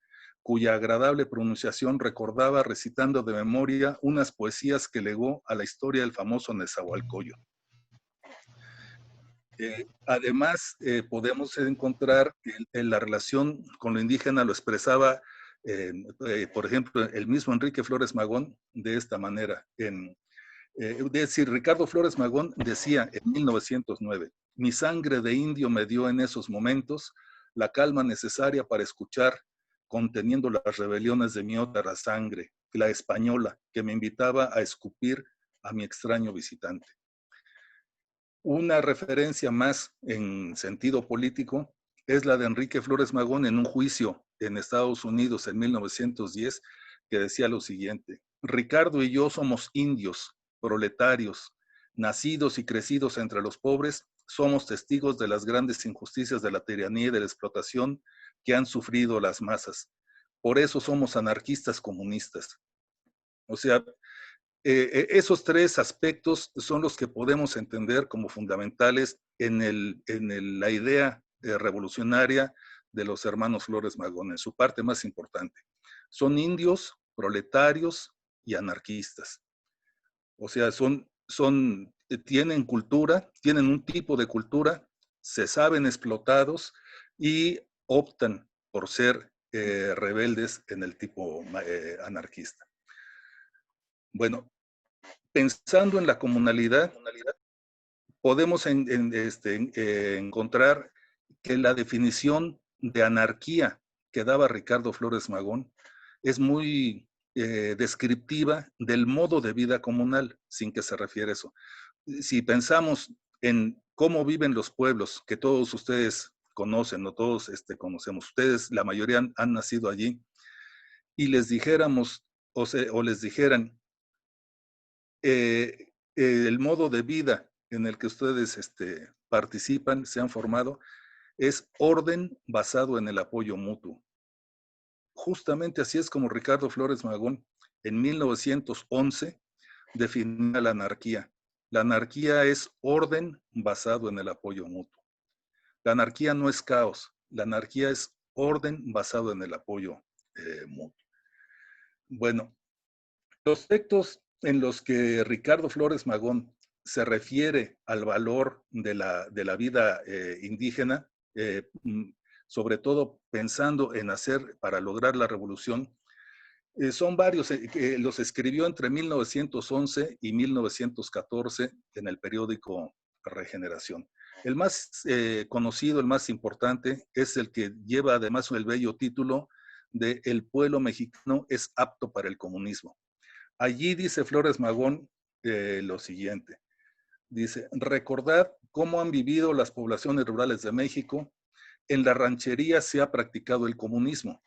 cuya agradable pronunciación recordaba recitando de memoria unas poesías que legó a la historia del famoso Nezahualcóyotl. Además, podemos encontrar en la relación con lo indígena, lo expresaba, por ejemplo, el mismo Enrique Flores Magón de esta manera. Es decir, Ricardo Flores Magón decía en 1909, mi sangre de indio me dio en esos momentos la calma necesaria para escuchar, conteniendo las rebeliones de mi otra sangre, la española, que me invitaba a escupir a mi extraño visitante. Una referencia más en sentido político es la de Enrique Flores Magón en un juicio en Estados Unidos en 1910, que decía lo siguiente: Ricardo y yo somos indios, proletarios, nacidos y crecidos entre los pobres, somos testigos de las grandes injusticias de la tiranía y de la explotación que han sufrido las masas. Por eso somos anarquistas comunistas. O sea, esos tres aspectos son los que podemos entender como fundamentales en la idea revolucionaria de los hermanos Flores Magón, en su parte más importante. Son indios, proletarios y anarquistas. O sea, tienen cultura, tienen un tipo de cultura, se saben explotados y optan por ser rebeldes en el tipo anarquista. Bueno, pensando en la comunalidad, podemos encontrar que la definición de anarquía que daba Ricardo Flores Magón es muy descriptiva del modo de vida comunal, sin que se refiere a eso. Si pensamos en cómo viven los pueblos, que todos ustedes conocen, o todos conocemos, ustedes, la mayoría han nacido allí, y les dijéramos, o les dijeran, el modo de vida en el que ustedes participan, se han formado, es orden basado en el apoyo mutuo. Justamente así es como Ricardo Flores Magón en 1911 definía la anarquía. La anarquía es orden basado en el apoyo mutuo. La anarquía no es caos, la anarquía es orden basado en el apoyo mutuo. Bueno, los aspectos en los que Ricardo Flores Magón se refiere al valor de la vida indígena, sobre todo pensando en hacer para lograr la revolución, son varios, los escribió entre 1911 y 1914 en el periódico Regeneración. El más conocido, el más importante, es el que lleva además el bello título de El pueblo mexicano es apto para el comunismo. Allí dice Flores Magón lo siguiente. Dice, recordad cómo han vivido las poblaciones rurales de México. En la ranchería se ha practicado el comunismo.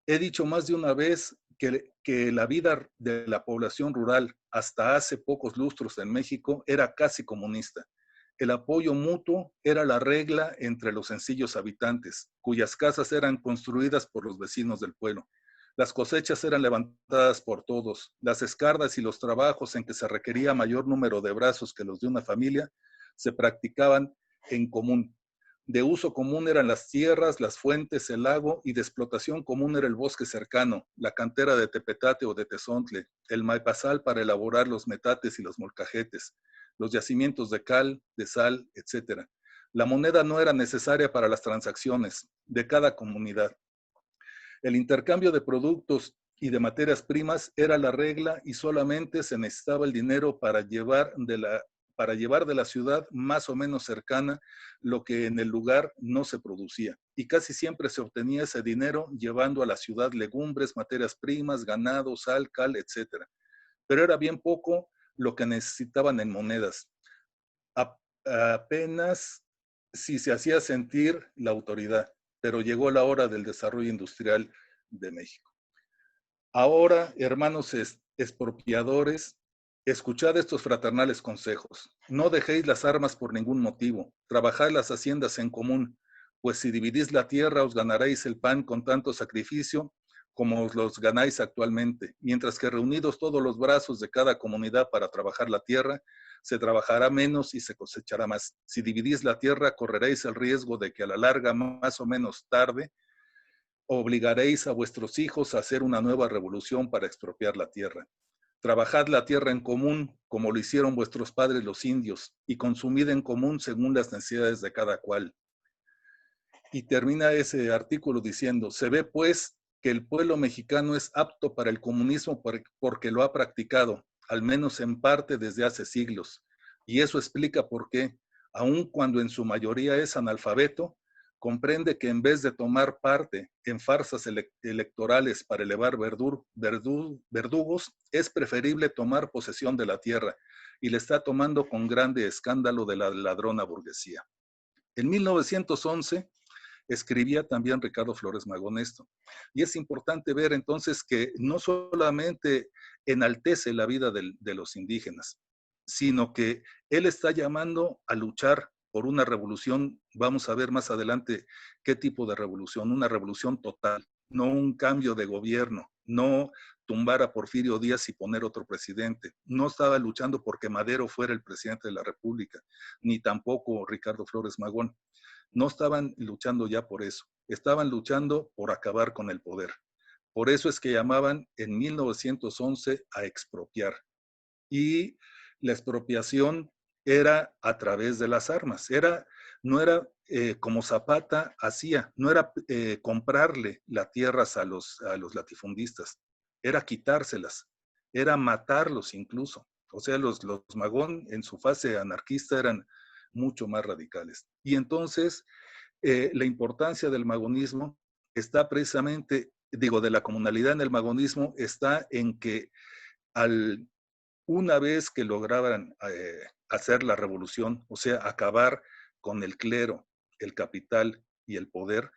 He dicho más de una vez que la vida de la población rural hasta hace pocos lustros en México era casi comunista. El apoyo mutuo era la regla entre los sencillos habitantes, cuyas casas eran construidas por los vecinos del pueblo. Las cosechas eran levantadas por todos. Las escardas y los trabajos en que se requería mayor número de brazos que los de una familia se practicaban en común. De uso común eran las tierras, las fuentes, el lago, y de explotación común era el bosque cercano, la cantera de tepetate o de tezontle, el maipasal para elaborar los metates y los molcajetes, los yacimientos de cal, de sal, etc. La moneda no era necesaria para las transacciones de cada comunidad. El intercambio de productos y de materias primas era la regla y solamente se necesitaba el dinero para llevar de la ciudad más o menos cercana lo que en el lugar no se producía. Y casi siempre se obtenía ese dinero llevando a la ciudad legumbres, materias primas, ganado, sal, cal, etc. Pero era bien poco lo que necesitaban en monedas. Apenas si se hacía sentir la autoridad, pero llegó la hora del desarrollo industrial de México. Ahora, hermanos expropiadores, Escuchad estos fraternales consejos. No dejéis las armas por ningún motivo. Trabajad las haciendas en común, pues si dividís la tierra os ganaréis el pan con tanto sacrificio como os los ganáis actualmente, mientras que reunidos todos los brazos de cada comunidad para trabajar la tierra, se trabajará menos y se cosechará más. Si dividís la tierra, correréis el riesgo de que a la larga, más o menos tarde, obligaréis a vuestros hijos a hacer una nueva revolución para expropiar la tierra. Trabajad la tierra en común, como lo hicieron vuestros padres los indios, y consumid en común según las necesidades de cada cual. Y termina ese artículo diciendo, se ve pues que el pueblo mexicano es apto para el comunismo porque lo ha practicado, al menos en parte desde hace siglos. Y eso explica por qué, aun cuando en su mayoría es analfabeto, comprende que en vez de tomar parte en farsas electorales para elevar verdugos, es preferible tomar posesión de la tierra, y le está tomando con grande escándalo de la ladrona burguesía. En 1911 escribía también Ricardo Flores Magón esto. Y es importante ver entonces que no solamente enaltece la vida de los indígenas, sino que él está llamando a luchar por una revolución. Vamos a ver más adelante qué tipo de revolución, una revolución total, no un cambio de gobierno, no tumbar a Porfirio Díaz y poner otro presidente. No estaba luchando porque Madero fuera el presidente de la República, ni tampoco Ricardo Flores Magón. No estaban luchando ya por eso, estaban luchando por acabar con el poder. Por eso es que llamaban en 1911 a expropiar. Y la expropiación era a través de las armas, no era como Zapata hacía, no era comprarle las tierras a los latifundistas, era quitárselas, era matarlos incluso. O sea, los Magón en su fase anarquista eran mucho más radicales. Y entonces la importancia del magonismo está precisamente, de la comunalidad en el magonismo, está en que una vez que lograban hacer la revolución, o sea, acabar con el clero, el capital y el poder,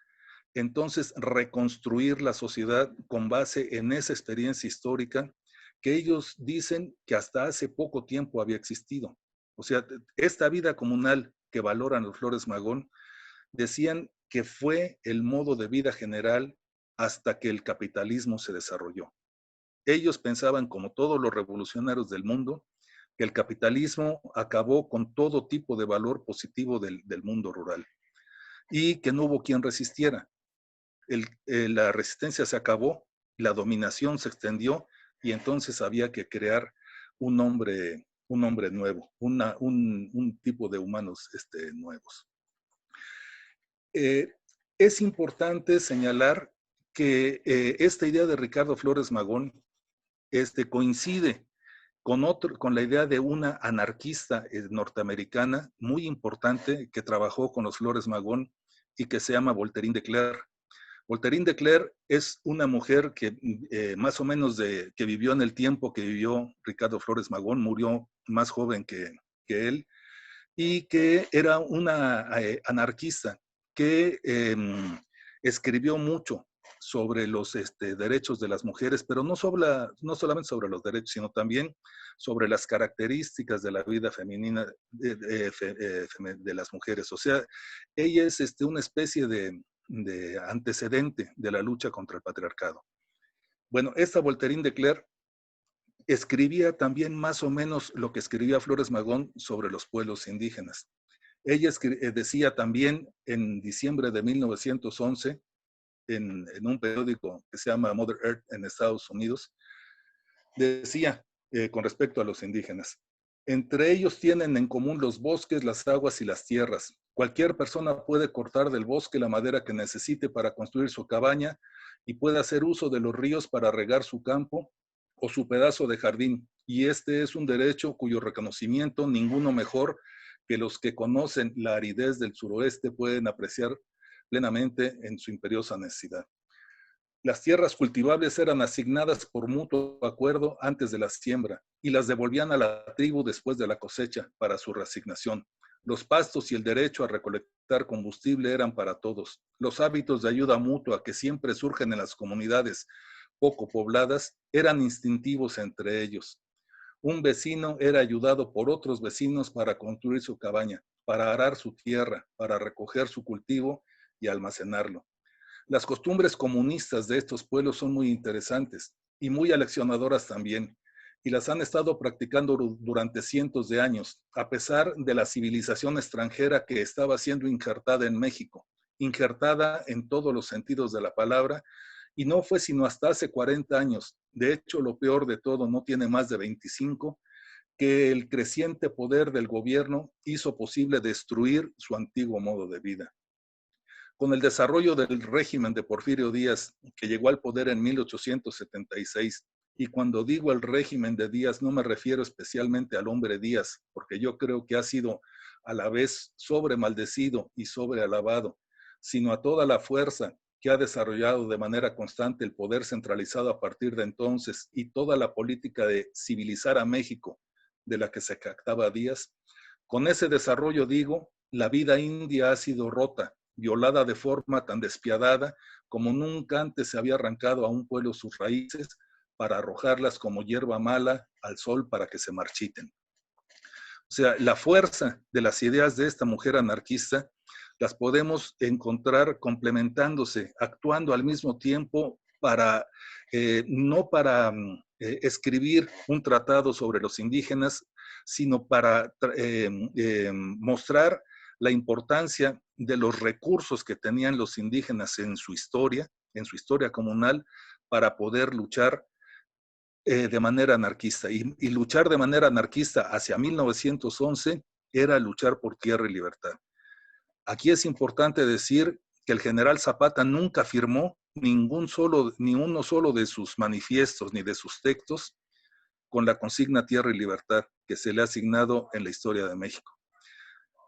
entonces reconstruir la sociedad con base en esa experiencia histórica que ellos dicen que hasta hace poco tiempo había existido. O sea, esta vida comunal que valoran los Flores Magón, decían que fue el modo de vida general hasta que el capitalismo se desarrolló. Ellos pensaban, como todos los revolucionarios del mundo, que el capitalismo acabó con todo tipo de valor positivo del mundo rural y que no hubo quien resistiera. La resistencia se acabó, la dominación se extendió y entonces había que crear un hombre nuevo, un tipo de humanos nuevos. Es importante señalar que esta idea de Ricardo Flores Magón coincide con la idea de una anarquista norteamericana muy importante que trabajó con los Flores Magón y que se llama Voltairine de Cleyre. Voltairine de Cleyre es una mujer que más o menos que vivió en el tiempo que vivió Ricardo Flores Magón, murió más joven que él, y que era una anarquista que escribió mucho sobre los derechos de las mujeres, pero no solamente sobre los derechos, sino también sobre las características de la vida femenina de las mujeres. O sea, ella es una especie de antecedente de la lucha contra el patriarcado. Bueno, esta Voltairine de Cleyre escribía también más o menos lo que escribía Flores Magón sobre los pueblos indígenas. Ella decía también en diciembre de 1911, en un periódico que se llama Mother Earth en Estados Unidos, decía con respecto a los indígenas: entre ellos tienen en común los bosques, las aguas y las tierras. Cualquier persona puede cortar del bosque la madera que necesite para construir su cabaña y puede hacer uso de los ríos para regar su campo o su pedazo de jardín. Y este es un derecho cuyo reconocimiento ninguno mejor que los que conocen la aridez del suroeste pueden apreciar plenamente en su imperiosa necesidad. Las tierras cultivables eran asignadas por mutuo acuerdo antes de la siembra y las devolvían a la tribu después de la cosecha para su reasignación. Los pastos y el derecho a recolectar combustible eran para todos. Los hábitos de ayuda mutua que siempre surgen en las comunidades poco pobladas eran instintivos entre ellos. Un vecino era ayudado por otros vecinos para construir su cabaña, para arar su tierra, para recoger su cultivo y almacenarlo. Las costumbres comunistas de estos pueblos son muy interesantes y muy aleccionadoras también, y las han estado practicando durante cientos de años, a pesar de la civilización extranjera que estaba siendo injertada en México, injertada en todos los sentidos de la palabra, y no fue sino hasta hace 40 años, de hecho lo peor de todo, no tiene más de 25, que el creciente poder del gobierno hizo posible destruir su antiguo modo de vida. Con el desarrollo del régimen de Porfirio Díaz, que llegó al poder en 1876, y cuando digo el régimen de Díaz no me refiero especialmente al hombre Díaz, porque yo creo que ha sido a la vez sobremaldecido y sobrealabado, sino a toda la fuerza que ha desarrollado de manera constante el poder centralizado a partir de entonces y toda la política de civilizar a México de la que se jactaba Díaz. Con ese desarrollo, digo, la vida india ha sido rota, violada de forma tan despiadada como nunca antes se había arrancado a un pueblo sus raíces para arrojarlas como hierba mala al sol para que se marchiten. O sea, la fuerza de las ideas de esta mujer anarquista las podemos encontrar complementándose, actuando al mismo tiempo para, no para escribir un tratado sobre los indígenas, sino para mostrar la importancia de los recursos que tenían los indígenas en su historia comunal, para poder luchar de manera anarquista. Y luchar de manera anarquista hacia 1911 era luchar por tierra y libertad. Aquí es importante decir que el general Zapata nunca firmó ni uno solo de sus manifiestos ni de sus textos con la consigna tierra y libertad que se le ha asignado en la historia de México.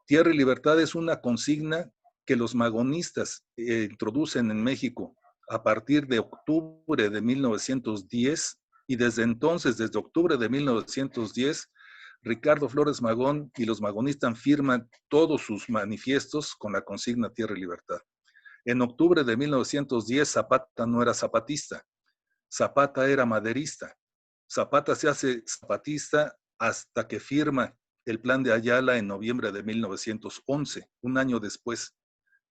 Tierra y libertad es una consigna que los magonistas introducen en México a partir de octubre de 1910, y desde entonces, desde octubre de 1910, Ricardo Flores Magón y los magonistas firman todos sus manifiestos con la consigna tierra y libertad. En octubre de 1910, Zapata no era zapatista, Zapata era maderista. Zapata se hace zapatista hasta que firma el Plan de Ayala en noviembre de 1911, un año después.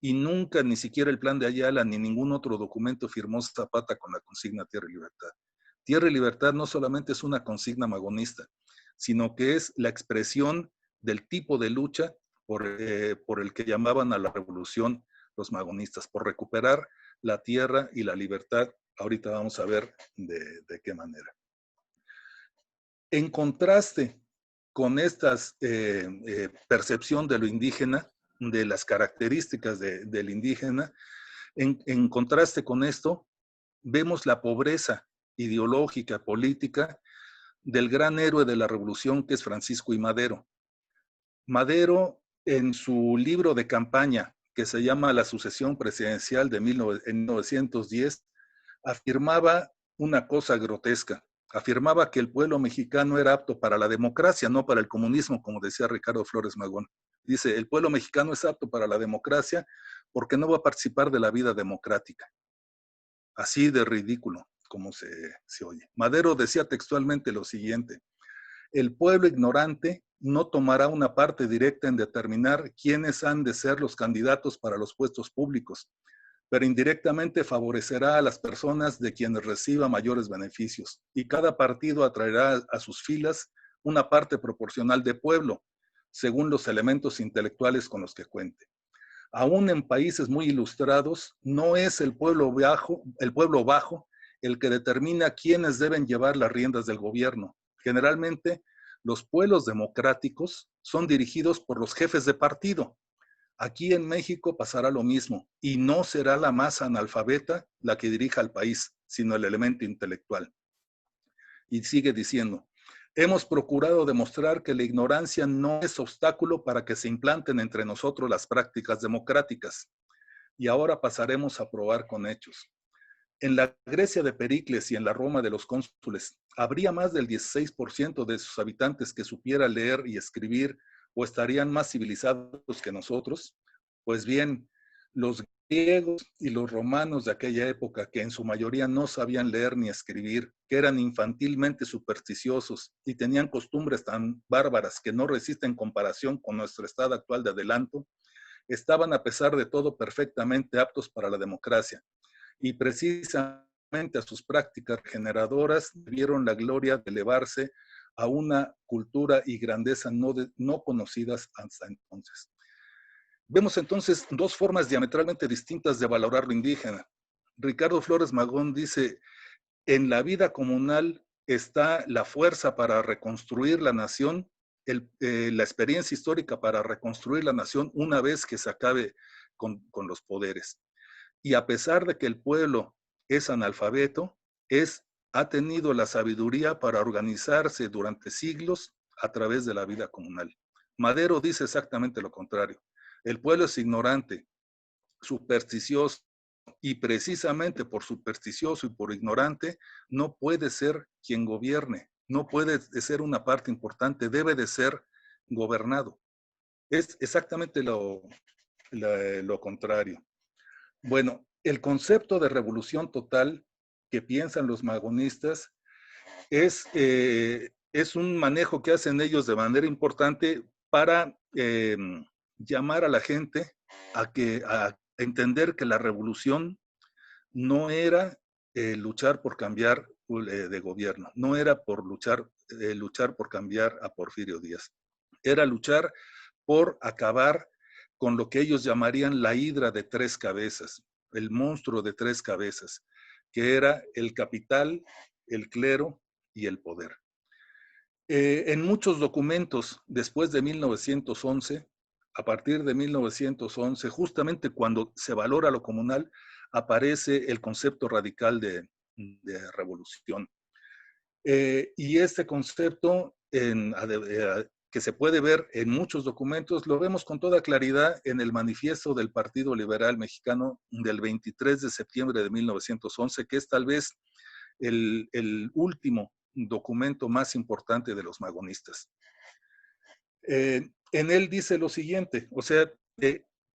Y nunca, ni siquiera el Plan de Ayala, ni ningún otro documento firmó Zapata con la consigna tierra y libertad. Tierra y libertad no solamente es una consigna magonista, sino que es la expresión del tipo de lucha por el que llamaban a la revolución los magonistas, por recuperar la tierra y la libertad. Ahorita vamos a ver de qué manera. En contraste con esta percepción de lo indígena, de las características del indígena, en contraste con esto, vemos la pobreza ideológica, política, del gran héroe de la revolución que es Francisco I. Madero. Madero, en su libro de campaña, que se llama La sucesión presidencial de 1910, afirmaba una cosa grotesca. Afirmaba que el pueblo mexicano era apto para la democracia, no para el comunismo, como decía Ricardo Flores Magón. Dice, el pueblo mexicano es apto para la democracia porque no va a participar de la vida democrática. Así de ridículo como se oye. Madero decía textualmente lo siguiente: el pueblo ignorante no tomará una parte directa en determinar quiénes han de ser los candidatos para los puestos públicos, pero indirectamente favorecerá a las personas de quienes reciba mayores beneficios, y cada partido atraerá a sus filas una parte proporcional de pueblo, según los elementos intelectuales con los que cuente. Aún en países muy ilustrados, no es el pueblo bajo el que determina quiénes deben llevar las riendas del gobierno. Generalmente, los pueblos democráticos son dirigidos por los jefes de partido. Aquí en México pasará lo mismo, y no será la masa analfabeta la que dirija al país, sino el elemento intelectual. Y sigue diciendo, hemos procurado demostrar que la ignorancia no es obstáculo para que se implanten entre nosotros las prácticas democráticas. Y ahora pasaremos a probar con hechos. En la Grecia de Pericles y en la Roma de los cónsules, ¿habría más del 16% de sus habitantes que supiera leer y escribir o estarían más civilizados que nosotros? Pues bien, los griegos y los romanos de aquella época, que en su mayoría no sabían leer ni escribir, que eran infantilmente supersticiosos y tenían costumbres tan bárbaras que no resisten comparación con nuestro estado actual de adelanto, estaban a pesar de todo perfectamente aptos para la democracia, y precisamente a sus prácticas regeneradoras debieron la gloria de elevarse a una cultura y grandeza no conocidas hasta entonces. Vemos entonces dos formas diametralmente distintas de valorar lo indígena. Ricardo Flores Magón dice: en la vida comunal está la fuerza para reconstruir la nación, la experiencia histórica para reconstruir la nación una vez que se acabe con los poderes. Y a pesar de que el pueblo es analfabeto, ha tenido la sabiduría para organizarse durante siglos a través de la vida comunal. Madero dice exactamente lo contrario. El pueblo es ignorante, supersticioso, y precisamente por supersticioso y por ignorante no puede ser quien gobierne, no puede ser una parte importante, debe de ser gobernado. Es exactamente lo contrario. Bueno, el concepto de revolución total que piensan los magonistas es un manejo que hacen ellos de manera importante para llamar a la gente a entender que la revolución no era luchar por cambiar de gobierno, no era por luchar por cambiar a Porfirio Díaz, era luchar por acabar con lo que ellos llamarían la hidra de tres cabezas, el monstruo de tres cabezas, que era el capital, el clero y el poder. En muchos documentos después de 1911, a partir de 1911, justamente cuando se valora lo comunal, aparece el concepto radical de revolución. Y este concepto, que se puede ver en muchos documentos, lo vemos con toda claridad en el manifiesto del Partido Liberal Mexicano del 23 de septiembre de 1911, que es tal vez el último documento más importante de los magonistas. En él dice lo siguiente, o sea,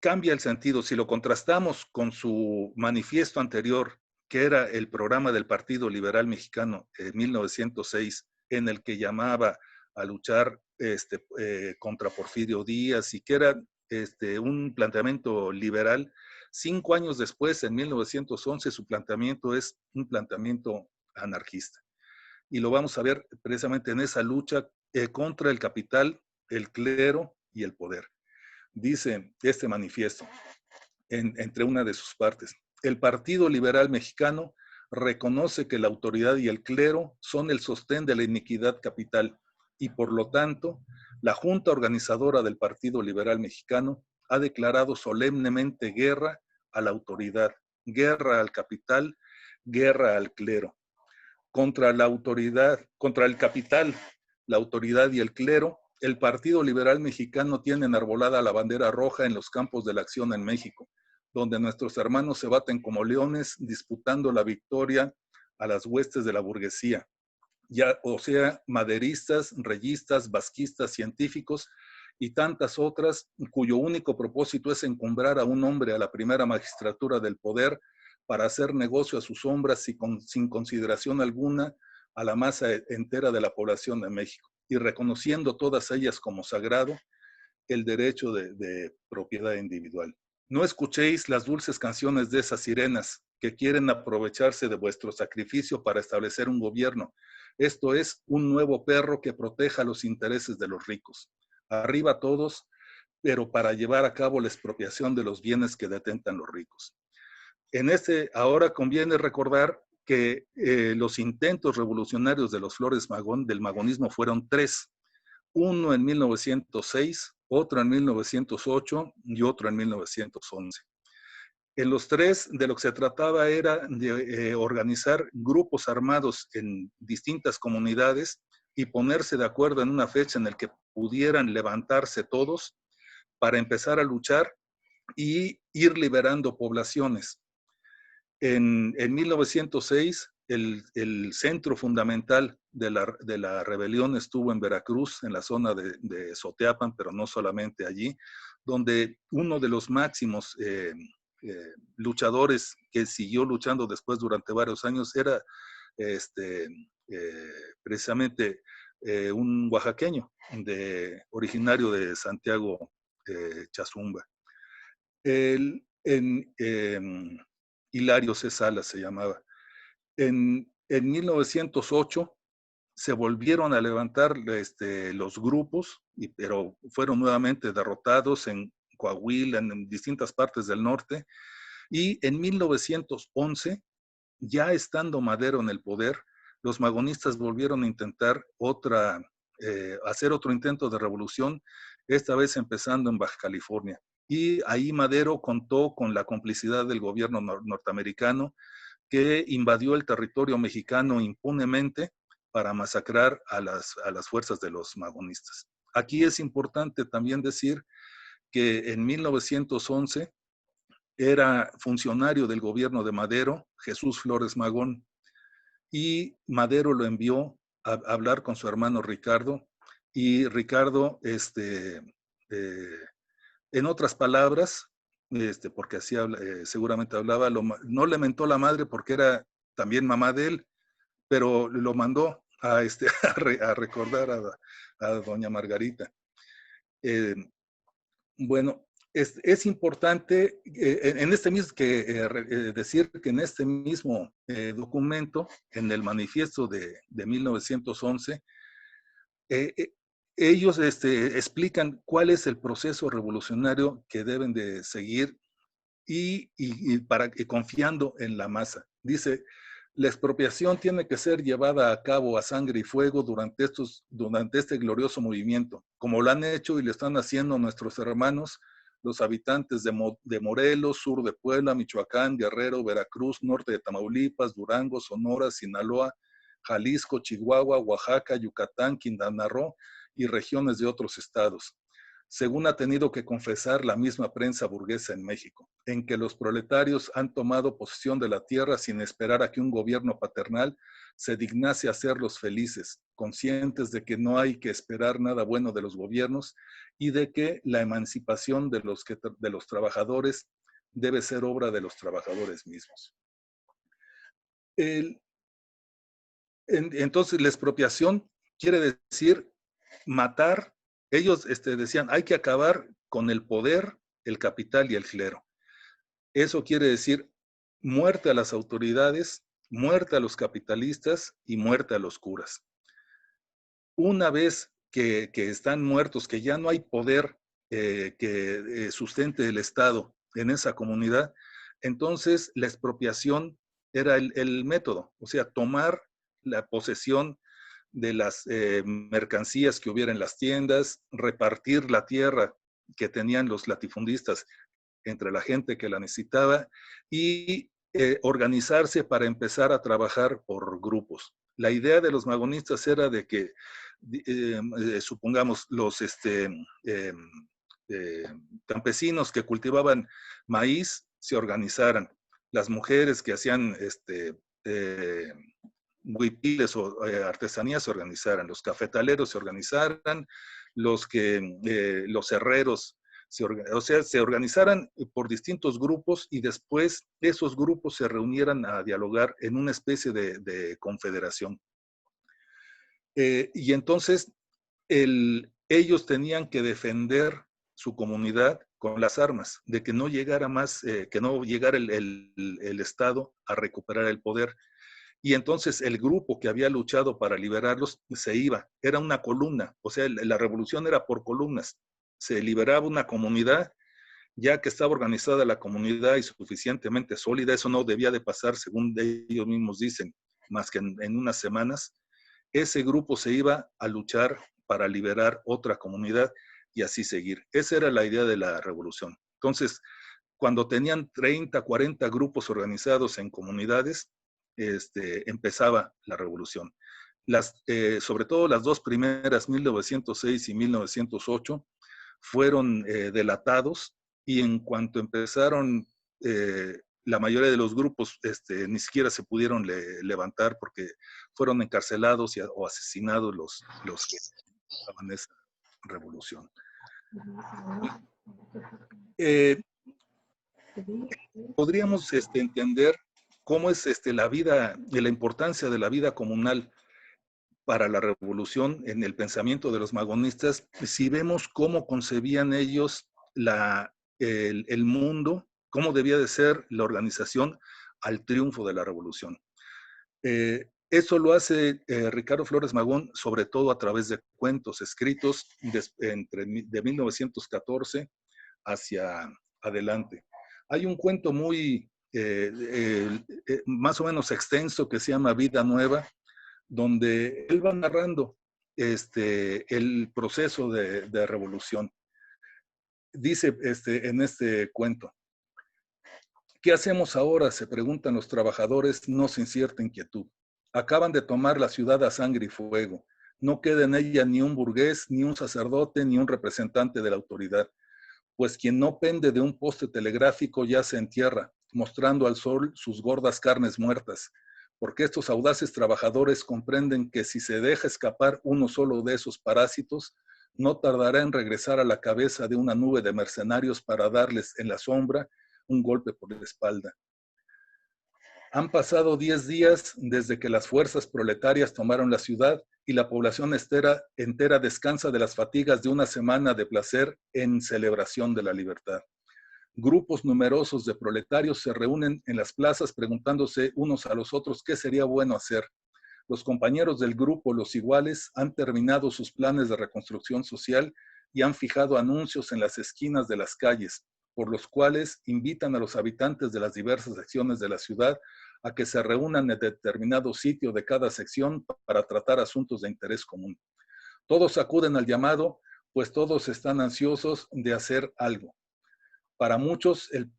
cambia el sentido. Si lo contrastamos con su manifiesto anterior, que era el programa del Partido Liberal Mexicano en 1906, en el que llamaba a luchar contra Porfirio Díaz y que era un planteamiento liberal, 5 años después, en 1911, su planteamiento es un planteamiento anarquista. Y lo vamos a ver precisamente en esa lucha contra el capital, el clero y el poder. Dice este manifiesto, entre una de sus partes: el Partido Liberal Mexicano reconoce que la autoridad y el clero son el sostén de la iniquidad capital y por lo tanto la Junta Organizadora del Partido Liberal Mexicano ha declarado solemnemente guerra a la autoridad, guerra al capital, guerra al clero. Contra la autoridad, contra el capital, la autoridad y el clero, el Partido Liberal Mexicano tiene enarbolada la bandera roja en los campos de la acción en México, donde nuestros hermanos se baten como leones disputando la victoria a las huestes de la burguesía, ya, o sea, maderistas, reyistas, vasquistas, científicos y tantas otras, cuyo único propósito es encumbrar a un hombre a la primera magistratura del poder para hacer negocio a sus sombras y sin consideración alguna a la masa entera de la población de México, y reconociendo todas ellas como sagrado el derecho de propiedad individual. No escuchéis las dulces canciones de esas sirenas que quieren aprovecharse de vuestro sacrificio para establecer un gobierno. Esto es un nuevo perro que proteja los intereses de los ricos. Arriba todos, pero para llevar a cabo la expropiación de los bienes que detentan los ricos. Ahora conviene recordar que los intentos revolucionarios de los Flores Magón, del magonismo, fueron 3. Uno en 1906, otro en 1908 y otro en 1911. En los 3, de lo que se trataba era de organizar grupos armados en distintas comunidades y ponerse de acuerdo en una fecha en la que pudieran levantarse todos para empezar a luchar y ir liberando poblaciones. En 1906, el centro fundamental de la rebelión estuvo en Veracruz, en la zona de Soteapan, pero no solamente allí, donde uno de los máximos luchadores que siguió luchando después durante varios años era precisamente un oaxaqueño originario de Santiago Chazumba. Hilario C. Salas se llamaba. En 1908 se volvieron a levantar los grupos, pero fueron nuevamente derrotados en Coahuila, en distintas partes del norte, y en 1911, ya estando Madero en el poder, los magonistas volvieron a intentar hacer otro intento de revolución, esta vez empezando en Baja California. Y ahí Madero contó con la complicidad del gobierno norteamericano, que invadió el territorio mexicano impunemente para masacrar a las fuerzas de los magonistas. Aquí es importante también decir que en 1911 era funcionario del gobierno de Madero, Jesús Flores Magón, y Madero lo envió a hablar con su hermano Ricardo, y Ricardo, en otras palabras, porque así seguramente hablaba, no le mentó la madre porque era también mamá de él, pero lo mandó a recordar a doña Margarita. Bueno, es importante decir que en este mismo documento, en el manifiesto de 1911, ellos explican cuál es el proceso revolucionario que deben de seguir y confiando en la masa. Dice, la expropiación tiene que ser llevada a cabo a sangre y fuego durante este glorioso movimiento, como lo han hecho y lo están haciendo nuestros hermanos, los habitantes de Morelos, sur de Puebla, Michoacán, Guerrero, Veracruz, norte de Tamaulipas, Durango, Sonora, Sinaloa, Jalisco, Chihuahua, Oaxaca, Yucatán, Quintana Roo y regiones de otros estados, según ha tenido que confesar la misma prensa burguesa en México, en que los proletarios han tomado posesión de la tierra sin esperar a que un gobierno paternal se dignase a hacerlos felices, conscientes de que no hay que esperar nada bueno de los gobiernos y de que la emancipación de los trabajadores debe ser obra de los trabajadores mismos. Entonces, la expropiación quiere decir matar. Ellos decían, hay que acabar con el poder, el capital y el clero. Eso quiere decir muerte a las autoridades, muerte a los capitalistas y muerte a los curas. Una vez que están muertos, que ya no hay poder que sustente el Estado en esa comunidad, entonces la expropiación era el método, o sea, tomar la posesión de las mercancías que hubiera en las tiendas, repartir la tierra que tenían los latifundistas entre la gente que la necesitaba y organizarse para empezar a trabajar por grupos. La idea de los magonistas era de que, supongamos, los campesinos que cultivaban maíz se organizaran, las mujeres que hacían huipiles o artesanías se organizaran, los cafetaleros se organizaran, los herreros se organizaran por distintos grupos y después esos grupos se reunieran a dialogar en una especie de confederación. Y entonces ellos tenían que defender su comunidad con las armas, de que no llegara que no llegara el Estado a recuperar el poder. Y entonces el grupo que había luchado para liberarlos se iba, era una columna, o sea, la revolución era por columnas. Se liberaba una comunidad, ya que estaba organizada la comunidad y suficientemente sólida, eso no debía de pasar, según ellos mismos dicen, más que en unas semanas. Ese grupo se iba a luchar para liberar otra comunidad y así seguir. Esa era la idea de la revolución. Entonces, cuando tenían 30, 40 grupos organizados en comunidades, empezaba la revolución. Sobre todo las dos primeras, 1906 y 1908, fueron delatados y en cuanto empezaron, la mayoría de los grupos ni siquiera se pudieron levantar porque fueron encarcelados o asesinados los que estaban en esa revolución. podríamos entender cómo es la vida, de la importancia de la vida comunal para la revolución en el pensamiento de los magonistas, si vemos cómo concebían ellos el mundo, cómo debía de ser la organización al triunfo de la revolución. Eso lo hace Ricardo Flores Magón, sobre todo a través de cuentos escritos de 1914 hacia adelante. Hay un cuento muy, más o menos extenso, que se llama Vida Nueva, donde él va narrando el proceso de revolución. Dice en este cuento: ¿qué hacemos ahora?, se preguntan los trabajadores, no sin cierta inquietud. Acaban de tomar la ciudad a sangre y fuego. No queda en ella ni un burgués, ni un sacerdote, ni un representante de la autoridad, pues quien no pende de un poste telegráfico yace en tierra, mostrando al sol sus gordas carnes muertas, porque estos audaces trabajadores comprenden que si se deja escapar uno solo de esos parásitos, no tardará en regresar a la cabeza de una nube de mercenarios para darles en la sombra un golpe por la espalda. Han pasado 10 días desde que las fuerzas proletarias tomaron la ciudad y la población entera descansa de las fatigas de una semana de placer en celebración de la libertad. Grupos numerosos de proletarios se reúnen en las plazas preguntándose unos a los otros qué sería bueno hacer. Los compañeros del grupo Los Iguales han terminado sus planes de reconstrucción social y han fijado anuncios en las esquinas de las calles, por los cuales invitan a los habitantes de las diversas secciones de la ciudad a que se reúnan en determinado sitio de cada sección para tratar asuntos de interés común. Todos acuden al llamado, pues todos están ansiosos de hacer algo. Para muchos el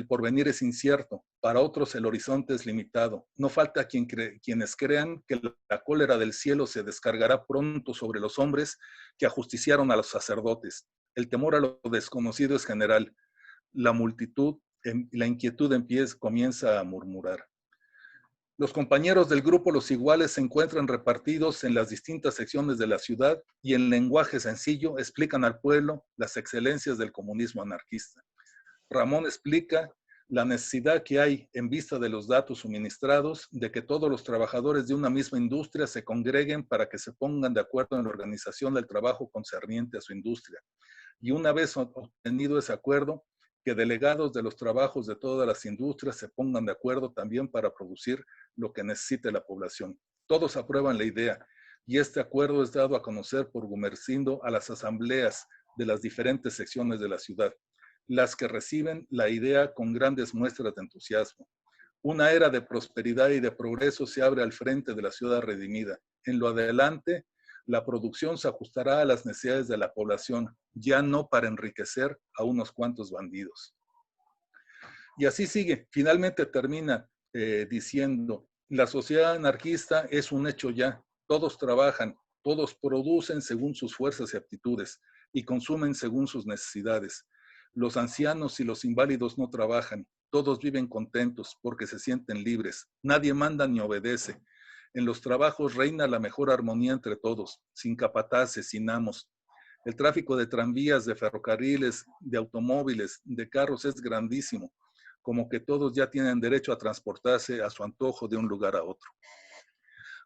porvenir es incierto, para otros el horizonte es limitado. No falta quienes crean que la cólera del cielo se descargará pronto sobre los hombres que ajusticiaron a los sacerdotes. El temor a lo desconocido es general. La multitud, la inquietud comienza a murmurar. Los compañeros del grupo Los Iguales se encuentran repartidos en las distintas secciones de la ciudad y en lenguaje sencillo explican al pueblo las excelencias del comunismo anarquista. Ramón explica la necesidad que hay, en vista de los datos suministrados, de que todos los trabajadores de una misma industria se congreguen para que se pongan de acuerdo en la organización del trabajo concerniente a su industria. Y una vez obtenido ese acuerdo, que delegados de los trabajos de todas las industrias se pongan de acuerdo también para producir lo que necesite la población. Todos aprueban la idea y este acuerdo es dado a conocer por Gumersindo a las asambleas de las diferentes secciones de la ciudad, las que reciben la idea con grandes muestras de entusiasmo. Una era de prosperidad y de progreso se abre al frente de la ciudad redimida. En lo adelante, la producción se ajustará a las necesidades de la población, ya no para enriquecer a unos cuantos bandidos. Y así sigue. Finalmente termina diciendo, la sociedad anarquista es un hecho ya. Todos trabajan, todos producen según sus fuerzas y aptitudes y consumen según sus necesidades. Los ancianos y los inválidos no trabajan. Todos viven contentos porque se sienten libres. Nadie manda ni obedece. En los trabajos reina la mejor armonía entre todos, sin capataces, sin amos. El tráfico de tranvías, de ferrocarriles, de automóviles, de carros es grandísimo, como que todos ya tienen derecho a transportarse a su antojo de un lugar a otro.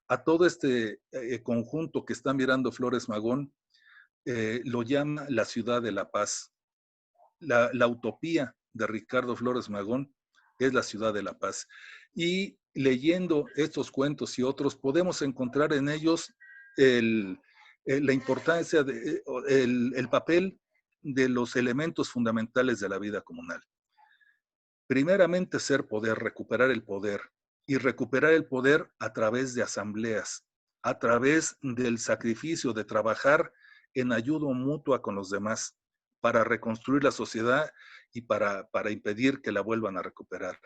A todo este conjunto que está mirando Flores Magón, lo llama la ciudad de la paz. La utopía de Ricardo Flores Magón es la ciudad de la paz. Y leyendo estos cuentos y otros, podemos encontrar en ellos la importancia, el papel de los elementos fundamentales de la vida comunal. Primeramente, ser poder, recuperar el poder, y recuperar el poder a través de asambleas, a través del sacrificio de trabajar en ayuda mutua con los demás, para reconstruir la sociedad y para impedir que la vuelvan a recuperar.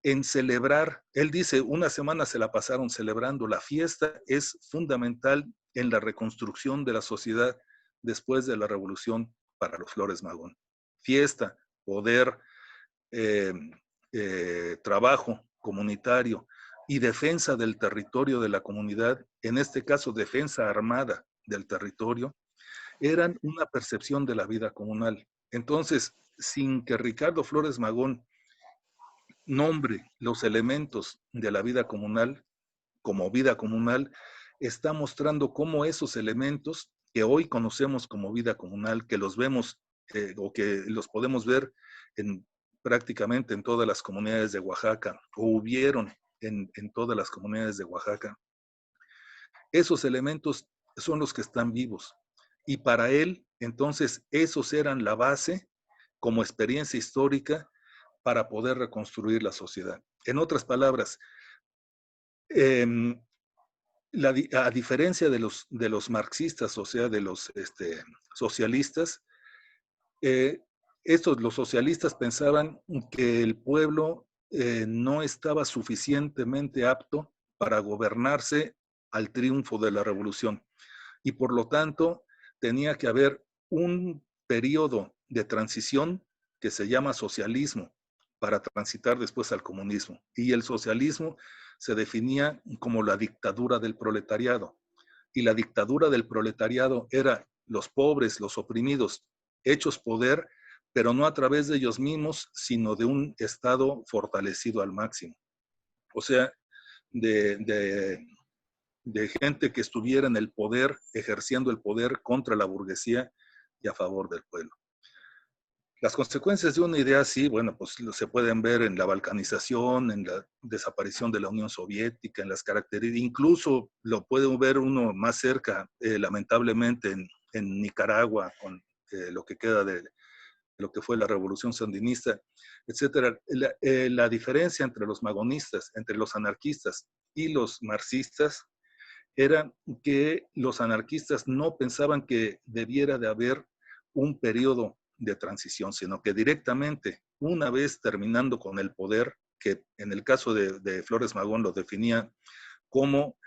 En celebrar, él dice, una semana se la pasaron celebrando. La fiesta es fundamental en la reconstrucción de la sociedad después de la revolución para los Flores Magón. Fiesta, poder, trabajo comunitario y defensa del territorio de la comunidad, en este caso defensa armada del territorio, eran una percepción de la vida comunal. Entonces, sin que Ricardo Flores Magón nombre los elementos de la vida comunal como vida comunal, está mostrando cómo esos elementos que hoy conocemos como vida comunal, que los vemos o que los podemos ver en prácticamente en todas las comunidades de Oaxaca, o hubieron en todas las comunidades de Oaxaca, esos elementos son los que están vivos. Y para él, entonces, esos eran la base como experiencia histórica para poder reconstruir la sociedad. En otras palabras, a diferencia de los marxistas, o sea, de los socialistas, los socialistas pensaban que el pueblo no estaba suficientemente apto para gobernarse al triunfo de la revolución y por lo tanto tenía que haber un periodo de transición que se llama socialismo para transitar después al comunismo. Y el socialismo se definía como la dictadura del proletariado. Y la dictadura del proletariado era los pobres, los oprimidos, hechos poder, pero no a través de ellos mismos, sino de un Estado fortalecido al máximo. O sea, de gente que estuviera en el poder, ejerciendo el poder contra la burguesía y a favor del pueblo. Las consecuencias de una idea así, bueno, pues se pueden ver en la balcanización, en la desaparición de la Unión Soviética, en las características, incluso lo puede ver uno más cerca, lamentablemente, en Nicaragua, con lo que queda de lo que fue la revolución sandinista, etcétera. La diferencia entre los magonistas, entre los anarquistas y los marxistas, era que los anarquistas no pensaban que debiera de haber un periodo de transición, sino que directamente, una vez terminando con el poder, que en el caso de Flores Magón lo definía como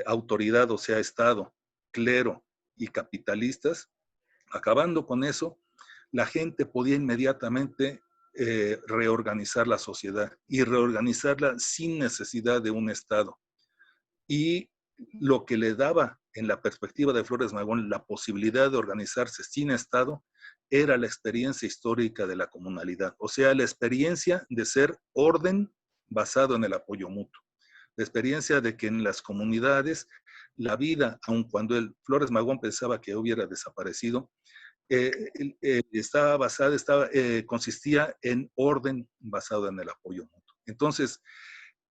autoridad, o sea, Estado, clero y capitalistas, acabando con eso, la gente podía inmediatamente reorganizar la sociedad y reorganizarla sin necesidad de un Estado. Y lo que le daba en la perspectiva de Flores Magón la posibilidad de organizarse sin Estado era la experiencia histórica de la comunalidad, o sea, la experiencia de ser orden basado en el apoyo mutuo, la experiencia de que en las comunidades la vida, aun cuando Flores Magón pensaba que hubiera desaparecido, estaba basada, consistía en orden basado en el apoyo mutuo. Entonces,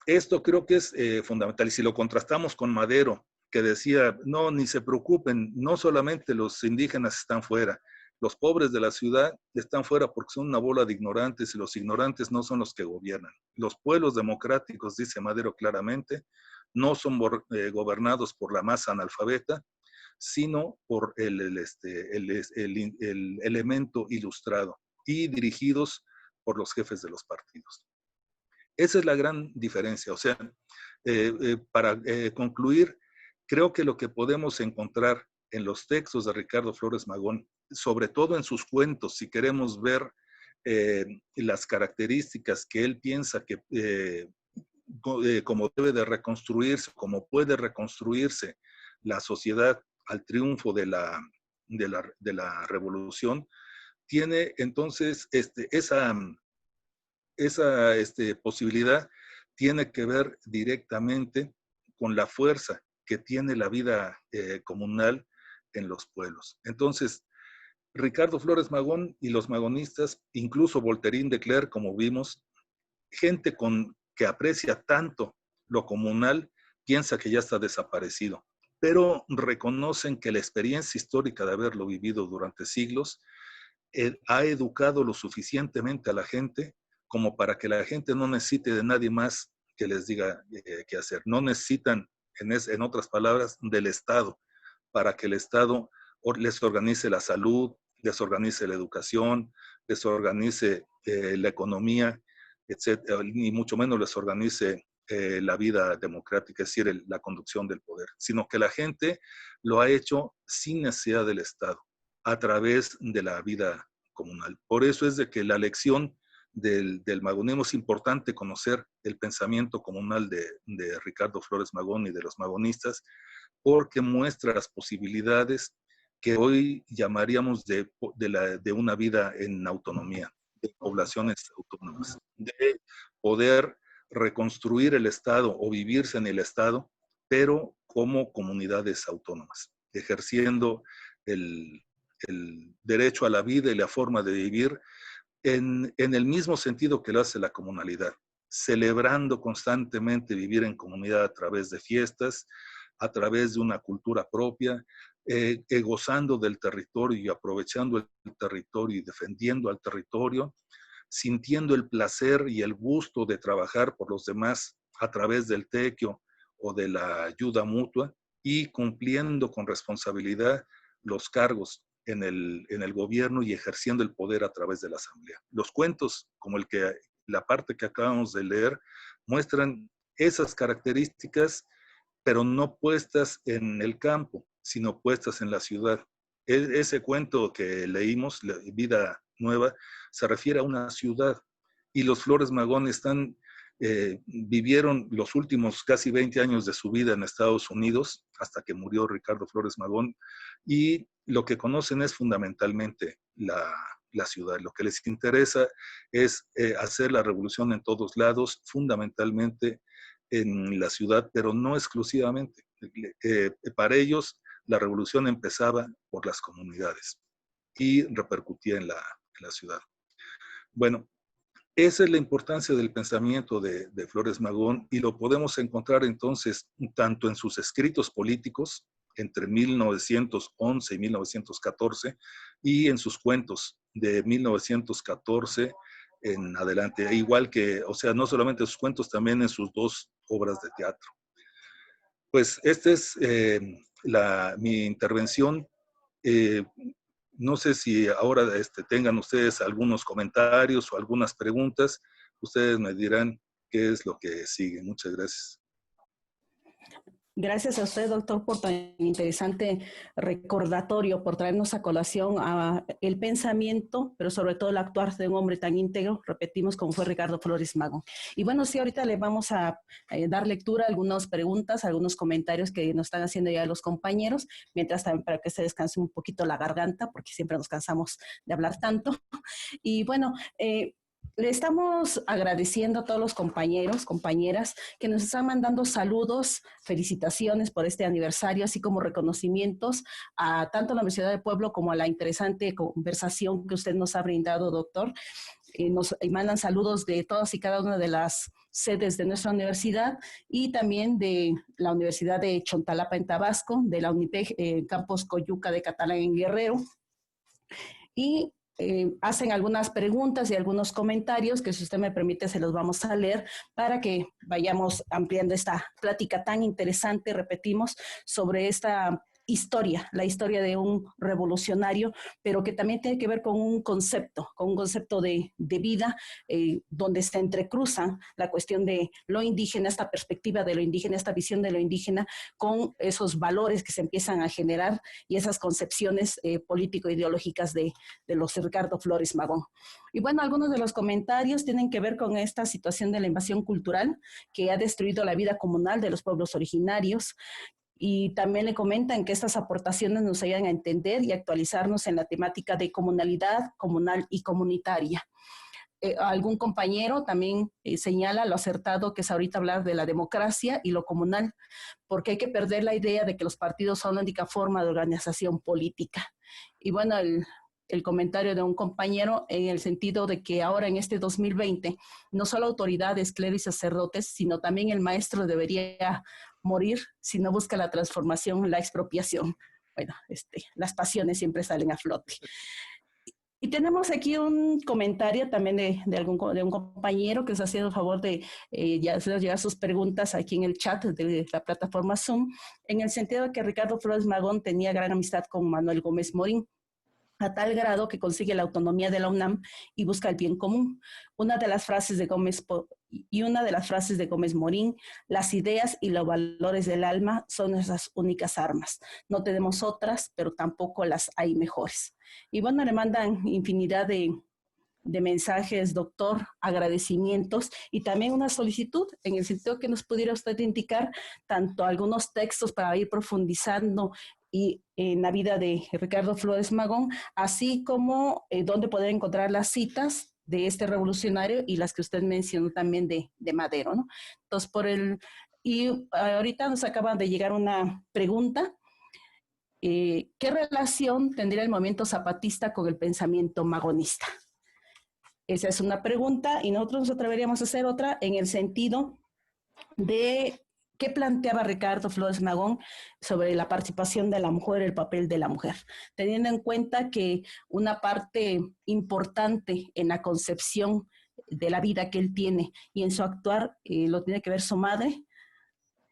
esto creo que es fundamental. Y si lo contrastamos con Madero, que decía, no, ni se preocupen, no solamente los indígenas están fuera, los pobres de la ciudad están fuera porque son una bola de ignorantes y los ignorantes no son los que gobiernan. Los pueblos democráticos, dice Madero claramente, no son gobernados por la masa analfabeta, sino por el elemento ilustrado y dirigidos por los jefes de los partidos. Esa es la gran diferencia. O sea, para concluir, creo que lo que podemos encontrar en los textos de Ricardo Flores Magón, sobre todo en sus cuentos, si queremos ver las características que él piensa que como debe de reconstruirse, como puede reconstruirse la sociedad al triunfo de la revolución, tiene entonces esa posibilidad tiene que ver directamente con la fuerza que tiene la vida comunal en los pueblos. Entonces, Ricardo Flores Magón y los magonistas, incluso Voltaire de Cleyre, como vimos, gente que aprecia tanto lo comunal, piensa que ya está desaparecido, pero reconocen que la experiencia histórica de haberlo vivido durante siglos ha educado lo suficientemente a la gente como para que la gente no necesite de nadie más que les diga qué hacer. No necesitan, en otras palabras, del Estado, para que el Estado les organice la salud, les organice la educación, les organice la economía, etcétera, ni mucho menos les organice la vida democrática, es decir, la conducción del poder, sino que la gente lo ha hecho sin necesidad del Estado, a través de la vida comunal. Por eso es de que la lección del magonismo es importante conocer el pensamiento comunal de Ricardo Flores Magón y de los magonistas, porque muestra las posibilidades que hoy llamaríamos de una vida en autonomía, de poblaciones autónomas, de poder reconstruir el Estado o vivirse en el Estado, pero como comunidades autónomas, ejerciendo el derecho a la vida y la forma de vivir en el mismo sentido que lo hace la comunalidad, celebrando constantemente vivir en comunidad a través de fiestas, a través de una cultura propia, gozando del territorio y aprovechando el territorio y defendiendo al territorio, sintiendo el placer y el gusto de trabajar por los demás a través del tequio o de la ayuda mutua y cumpliendo con responsabilidad los cargos en el gobierno y ejerciendo el poder a través de la asamblea. Los cuentos, como la parte que acabamos de leer, muestran esas características, pero no puestas en el campo, sino puestas en la ciudad. Ese cuento que leímos, La Vida Nueva, se refiere a una ciudad, y los Flores Magón vivieron los últimos casi 20 años de su vida en Estados Unidos, hasta que murió Ricardo Flores Magón, y lo que conocen es fundamentalmente la ciudad. Lo que les interesa es hacer la revolución en todos lados, fundamentalmente en la ciudad, pero no exclusivamente. Para ellos, la revolución empezaba por las comunidades y repercutía en la ciudad. Bueno, esa es la importancia del pensamiento de Flores Magón, y lo podemos encontrar entonces tanto en sus escritos políticos entre 1911 y 1914 y en sus cuentos de 1914 en adelante, igual que, o sea, no solamente sus cuentos, también en sus dos obras de teatro. Pues esta es mi intervención. No sé si ahora tengan ustedes algunos comentarios o algunas preguntas. Ustedes me dirán qué es lo que sigue. Muchas gracias. Gracias a usted, doctor, por tan interesante recordatorio, por traernos a colación el pensamiento, pero sobre todo el actuar de un hombre tan íntegro, repetimos, como fue Ricardo Flores Magón. Y bueno, sí, ahorita le vamos a dar lectura a algunas preguntas, algunos comentarios que nos están haciendo ya los compañeros, mientras también para que se descanse un poquito la garganta, porque siempre nos cansamos de hablar tanto. Y bueno, le estamos agradeciendo a todos los compañeros, compañeras que nos están mandando saludos, felicitaciones por este aniversario, así como reconocimientos a tanto a la Universidad del Pueblo como a la interesante conversación que usted nos ha brindado, doctor. Nos mandan saludos de todas y cada una de las sedes de nuestra universidad y también de la Universidad de Chontalapa en Tabasco, de la UNIPEG Campus Coyuca de Catalán en Guerrero. Y hacen algunas preguntas y algunos comentarios que, si usted me permite, se los vamos a leer para que vayamos ampliando esta plática tan interesante, repetimos, sobre esta historia, la historia de un revolucionario, pero que también tiene que ver con un concepto de vida, donde se entrecruzan la cuestión de lo indígena, esta perspectiva de lo indígena, esta visión de lo indígena, con esos valores que se empiezan a generar y esas concepciones político-ideológicas de los Ricardo Flores Magón. Y bueno, algunos de los comentarios tienen que ver con esta situación de la invasión cultural que ha destruido la vida comunal de los pueblos originarios. Y también le comentan que estas aportaciones nos ayudan a entender y actualizarnos en la temática de comunalidad, comunal y comunitaria. Algún compañero también señala lo acertado que es ahorita hablar de la democracia y lo comunal, porque hay que perder la idea de que los partidos son la única forma de organización política. Y bueno, el comentario de un compañero en el sentido de que ahora en este 2020, no solo autoridades, clérigos y sacerdotes, sino también el maestro debería morir si no busca la transformación, la expropiación. Bueno, las pasiones siempre salen a flote. Y tenemos aquí un comentario también de un compañero que nos ha sido el favor de hacer llegar sus preguntas aquí en el chat de la plataforma Zoom, en el sentido de que Ricardo Flores Magón tenía gran amistad con Manuel Gómez Morín, a tal grado que consigue la autonomía de la UNAM y busca el bien común. Una de las frases de Gómez Morín: las ideas y los valores del alma son nuestras únicas armas. No tenemos otras, pero tampoco las hay mejores. Y bueno, le mandan infinidad de mensajes, doctor, agradecimientos y también una solicitud en el sentido que nos pudiera usted indicar tanto algunos textos para ir profundizando y en la vida de Ricardo Flores Magón, así como dónde poder encontrar las citas de este revolucionario y las que usted mencionó también de Madero, ¿no? Entonces, y ahorita nos acaba de llegar una pregunta. ¿Qué relación tendría el movimiento zapatista con el pensamiento magonista? Esa es una pregunta y nosotros nos atreveríamos a hacer otra en el sentido de qué planteaba Ricardo Flores Magón sobre la participación de la mujer, el papel de la mujer, teniendo en cuenta que una parte importante en la concepción de la vida que él tiene y en su actuar lo tiene que ver su madre,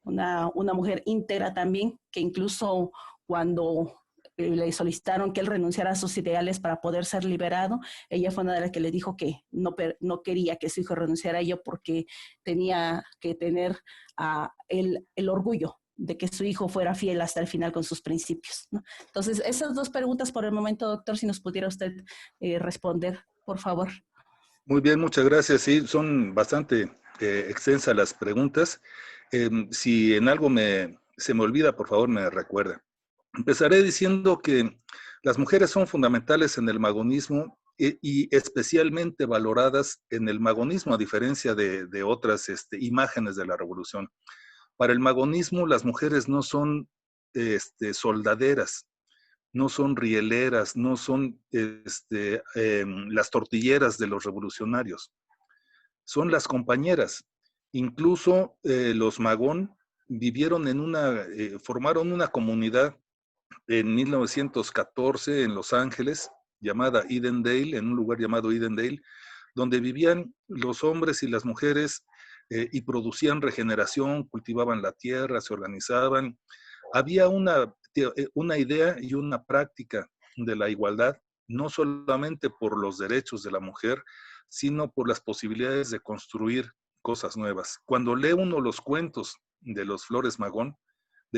una mujer íntegra también, que incluso cuando le solicitaron que él renunciara a sus ideales para poder ser liberado, ella fue una de las que le dijo que no quería que su hijo renunciara a ello porque tenía que tener el orgullo de que su hijo fuera fiel hasta el final con sus principios, ¿no? Entonces, esas dos preguntas por el momento, doctor, si nos pudiera usted responder, por favor. Muy bien, muchas gracias. Sí, son bastante extensas las preguntas. Si en algo se me olvida, por favor, me recuerda. Empezaré diciendo que las mujeres son fundamentales en el magonismo y especialmente valoradas en el magonismo, a diferencia de otras imágenes de la revolución. Para el magonismo, las mujeres no son soldaderas, no son rieleras, no son las tortilleras de los revolucionarios, son las compañeras. Incluso los Magón vivieron formaron una comunidad en 1914 en Los Ángeles, llamada Edendale, en un lugar llamado Edendale, donde vivían los hombres y las mujeres y producían regeneración, cultivaban la tierra, se organizaban. Había una idea y una práctica de la igualdad, no solamente por los derechos de la mujer, sino por las posibilidades de construir cosas nuevas. Cuando lee uno los cuentos de los Flores Magón,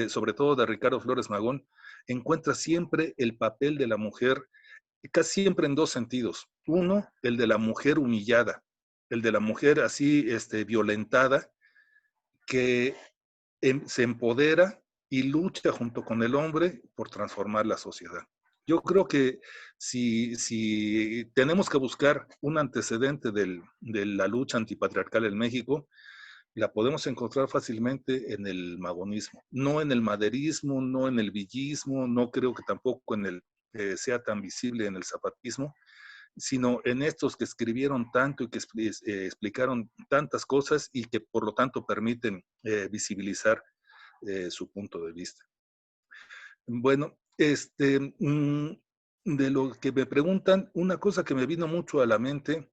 sobre todo de Ricardo Flores Magón, encuentra siempre el papel de la mujer, casi siempre en dos sentidos. Uno, el de la mujer humillada, el de la mujer así violentada, que se empodera y lucha junto con el hombre por transformar la sociedad. Yo creo que si tenemos que buscar un antecedente de la lucha antipatriarcal en México, la podemos encontrar fácilmente en el magonismo, no en el maderismo, no en el villismo, no creo que tampoco sea tan visible en el zapatismo, sino en estos que escribieron tanto y que explicaron tantas cosas y que por lo tanto permiten visibilizar su punto de vista. Bueno, de lo que me preguntan, una cosa que me vino mucho a la mente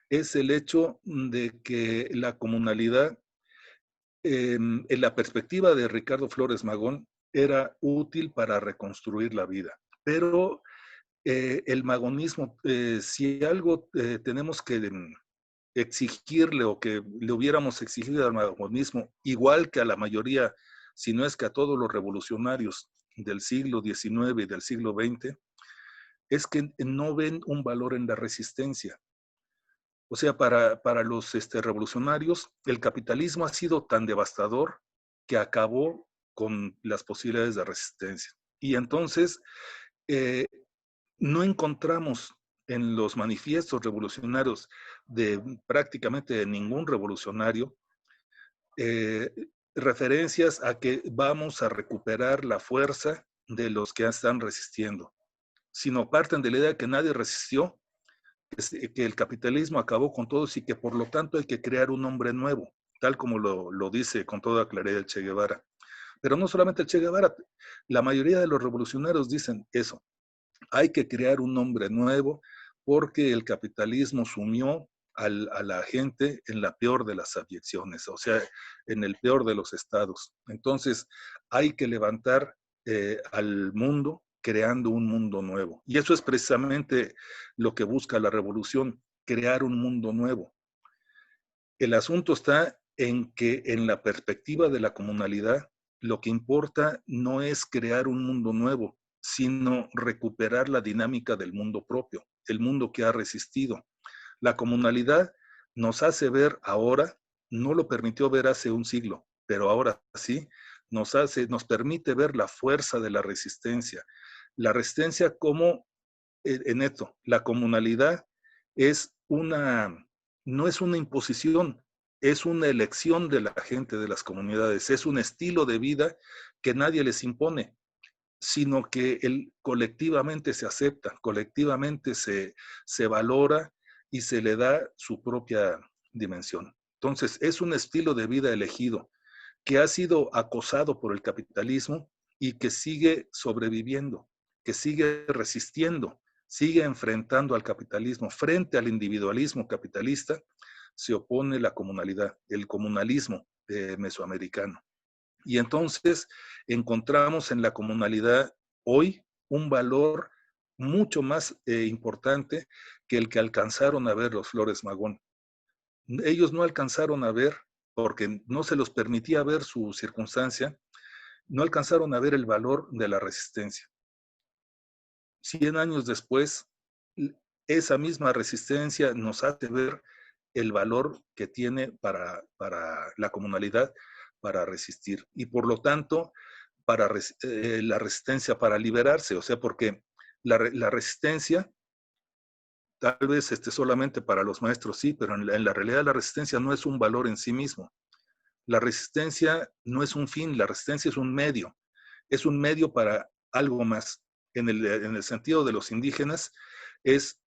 es el hecho de que la comunalidad, en la perspectiva de Ricardo Flores Magón, era útil para reconstruir la vida. Pero el magonismo, si algo tenemos que exigirle o que le hubiéramos exigido al magonismo, igual que a la mayoría, si no es que a todos los revolucionarios del siglo XIX y del siglo XX, es que no ven un valor en la resistencia. O sea, para los revolucionarios, el capitalismo ha sido tan devastador que acabó con las posibilidades de resistencia. Y entonces, no encontramos en los manifiestos revolucionarios de prácticamente ningún revolucionario referencias a que vamos a recuperar la fuerza de los que están resistiendo, sino parten de la idea de que nadie resistió, que el capitalismo acabó con todos y que por lo tanto hay que crear un hombre nuevo, tal como lo dice con toda claridad el Che Guevara. Pero no solamente el Che Guevara, la mayoría de los revolucionarios dicen eso. Hay que crear un hombre nuevo porque el capitalismo sumió a la gente en la peor de las abyecciones, o sea, en el peor de los estados. Entonces, hay que levantar al mundo creando un mundo nuevo. Y eso es precisamente lo que busca la revolución, crear un mundo nuevo. El asunto está en que en la perspectiva de la comunalidad, lo que importa no es crear un mundo nuevo, sino recuperar la dinámica del mundo propio, el mundo que ha resistido. La comunalidad nos hace ver ahora, no lo permitió ver hace un siglo, pero ahora sí, nos permite ver la fuerza de la resistencia. La resistencia como, en esto, la comunalidad no es una imposición, es una elección de la gente, de las comunidades, es un estilo de vida que nadie les impone, sino que colectivamente se acepta, colectivamente se valora y se le da su propia dimensión. Entonces, es un estilo de vida elegido que ha sido acosado por el capitalismo y que sigue sobreviviendo, que sigue resistiendo, sigue enfrentando al capitalismo. Frente al individualismo capitalista se opone la comunalidad, el comunalismo mesoamericano. Y entonces encontramos en la comunalidad hoy un valor mucho más importante que el que alcanzaron a ver los Flores Magón. Ellos no alcanzaron a ver, porque no se los permitía ver su circunstancia, no alcanzaron a ver el valor de la resistencia. 100 años después, esa misma resistencia nos hace ver el valor que tiene para la comunalidad para resistir. Y por lo tanto, la resistencia para liberarse, o sea, porque la resistencia, tal vez solamente para los maestros sí, pero en la realidad la resistencia no es un valor en sí mismo. La resistencia no es un fin, la resistencia es un medio para algo más. En el sentido de los indígenas, es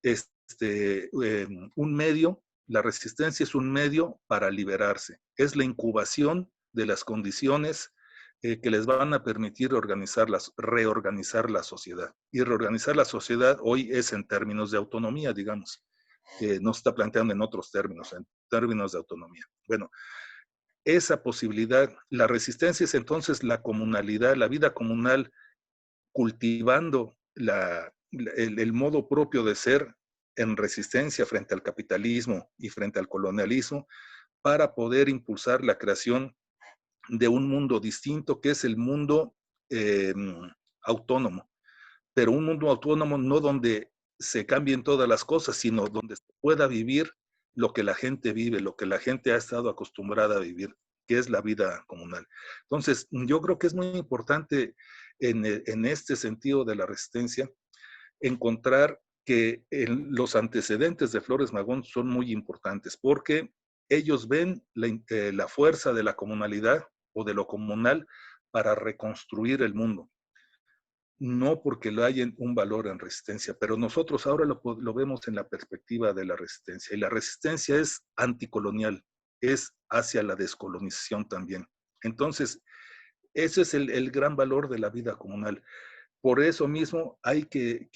un medio, la resistencia es un medio para liberarse, es la incubación de las condiciones que les van a permitir reorganizar la sociedad. Y reorganizar la sociedad hoy es en términos de autonomía, digamos, no se está planteando en otros términos, en términos de autonomía. Bueno, esa posibilidad, la resistencia es entonces la comunalidad, la vida comunal, cultivando el modo propio de ser en resistencia frente al capitalismo y frente al colonialismo para poder impulsar la creación de un mundo distinto que es el mundo autónomo, pero un mundo autónomo no donde se cambien todas las cosas, sino donde se pueda vivir lo que la gente vive, lo que la gente ha estado acostumbrada a vivir, que es la vida comunal. Entonces, yo creo que es muy importante en este sentido de la resistencia encontrar que los antecedentes de Flores Magón son muy importantes porque ellos ven la fuerza de la comunalidad o de lo comunal para reconstruir el mundo. No porque lo hayan un valor en resistencia, pero nosotros ahora lo vemos en la perspectiva de la resistencia. Y la resistencia es anticolonial, es hacia la descolonización también. Entonces, ese es el gran valor de la vida comunal. Por eso mismo hay que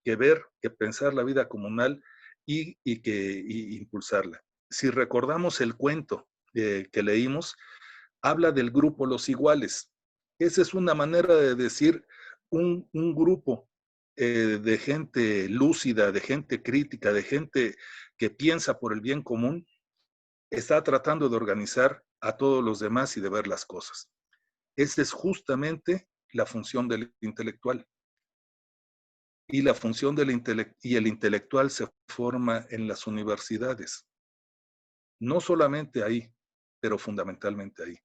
ver, que pensar la vida comunal y impulsarla. Si recordamos el cuento que leímos, habla del grupo Los Iguales. Esa es una manera de decir un grupo de gente lúcida, de gente crítica, de gente que piensa por el bien común, está tratando de organizar a todos los demás y de ver las cosas. Esa es justamente la función del intelectual. Y la función del el intelectual se forma en las universidades. No solamente ahí, pero fundamentalmente ahí.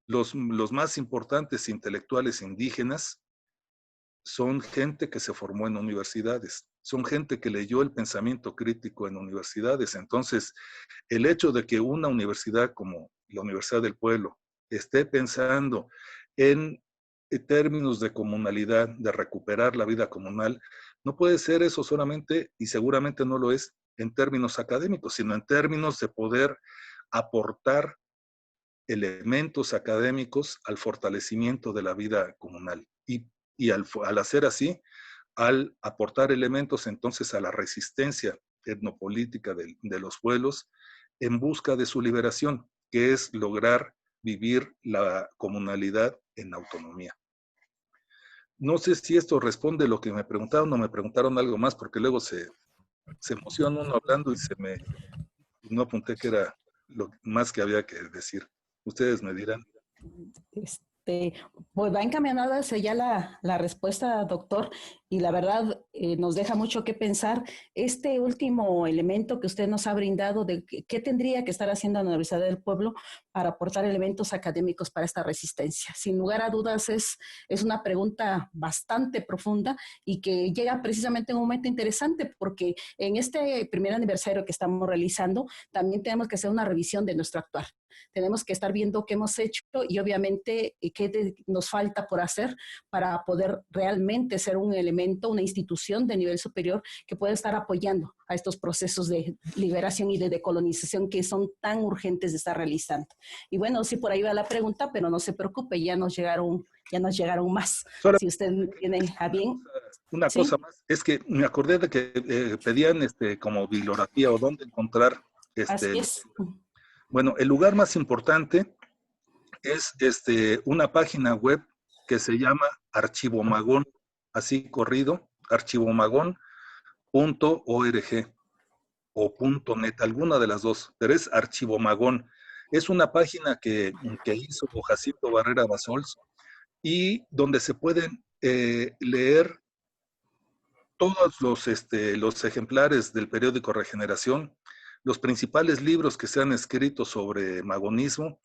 Los más importantes intelectuales indígenas son gente que se formó en universidades, son gente que leyó el pensamiento crítico en universidades. Entonces, el hecho de que una universidad como la Universidad del Pueblo esté pensando en términos de comunalidad, de recuperar la vida comunal, no puede ser eso solamente, y seguramente no lo es, en términos académicos, sino en términos de poder aportar elementos académicos al fortalecimiento de la vida comunal. Y al hacer así, al aportar elementos entonces a la resistencia etnopolítica de los pueblos en busca de su liberación, que es lograr vivir la comunalidad en autonomía. No sé si esto responde lo que me preguntaron o me preguntaron algo más, porque luego se emociona uno hablando y no apunté que era lo más que había que decir. Ustedes me dirán. Pues va encaminada hacia allá la respuesta, doctor, y la verdad nos deja mucho que pensar. Este último elemento que usted nos ha brindado de qué tendría que estar haciendo la Universidad del Pueblo para aportar elementos académicos para esta resistencia. Sin lugar a dudas es una pregunta bastante profunda y que llega precisamente en un momento interesante porque en este primer aniversario que estamos realizando también tenemos que hacer una revisión de nuestro actuar. Tenemos que estar viendo qué hemos hecho y obviamente qué nos falta por hacer para poder realmente ser un elemento, una institución de nivel superior que pueda estar apoyando a estos procesos de liberación y de decolonización que son tan urgentes de estar realizando. Y bueno, sí, por ahí va la pregunta, pero no se preocupe, ya nos llegaron más. Si usted tiene a bien. Una ¿Sí? cosa más, es que me acordé de que pedían como bibliografía o dónde encontrar Así es. Bueno, el lugar más importante es una página web que se llama Archivo Magón, así corrido, archivomagón.org o .net, alguna de las dos, pero es Archivo Magón. Es una página que hizo Jacinto Barrera Basols y donde se pueden leer todos los ejemplares del periódico Regeneración, los principales libros que se han escrito sobre magonismo,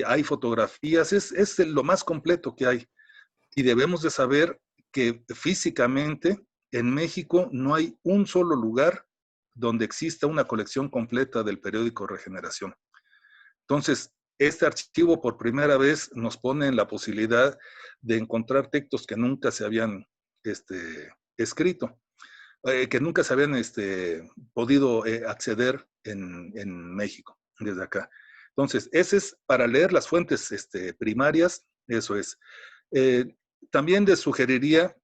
hay fotografías, es lo más completo que hay. Y debemos de saber que físicamente en México no hay un solo lugar donde exista una colección completa del periódico Regeneración. Entonces, este archivo por primera vez nos pone en la posibilidad de encontrar textos que nunca se habían escrito, que nunca se habían podido acceder en México, desde acá. Entonces, ese es para leer las fuentes primarias, eso es. También les sugeriría,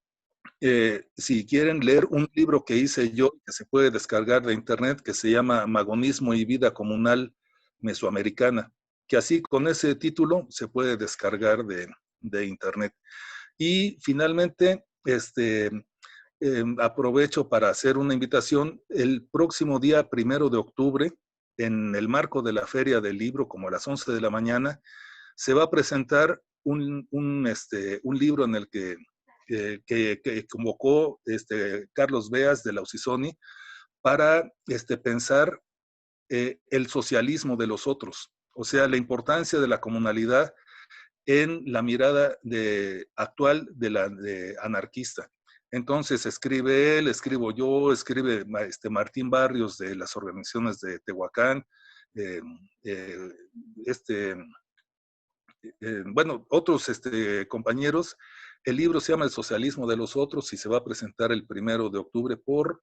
si quieren leer un libro que hice yo, que se puede descargar de internet, que se llama Magonismo y Vida Comunal Mesoamericana, que así con ese título se puede descargar de internet. Y finalmente, aprovecho para hacer una invitación. El próximo día 1 de octubre, en el marco de la Feria del Libro, como a las 11 de la mañana, se va a presentar un libro en el que convocó Carlos Beas de la UCISONI para pensar el socialismo de los otros, o sea, la importancia de la comunalidad en la mirada actual de anarquista. Entonces escribe él, escribo yo, escribe Martín Barrios de las organizaciones de Tehuacán, bueno, otros compañeros. El libro se llama El socialismo de los otros y se va a presentar el 1 de octubre por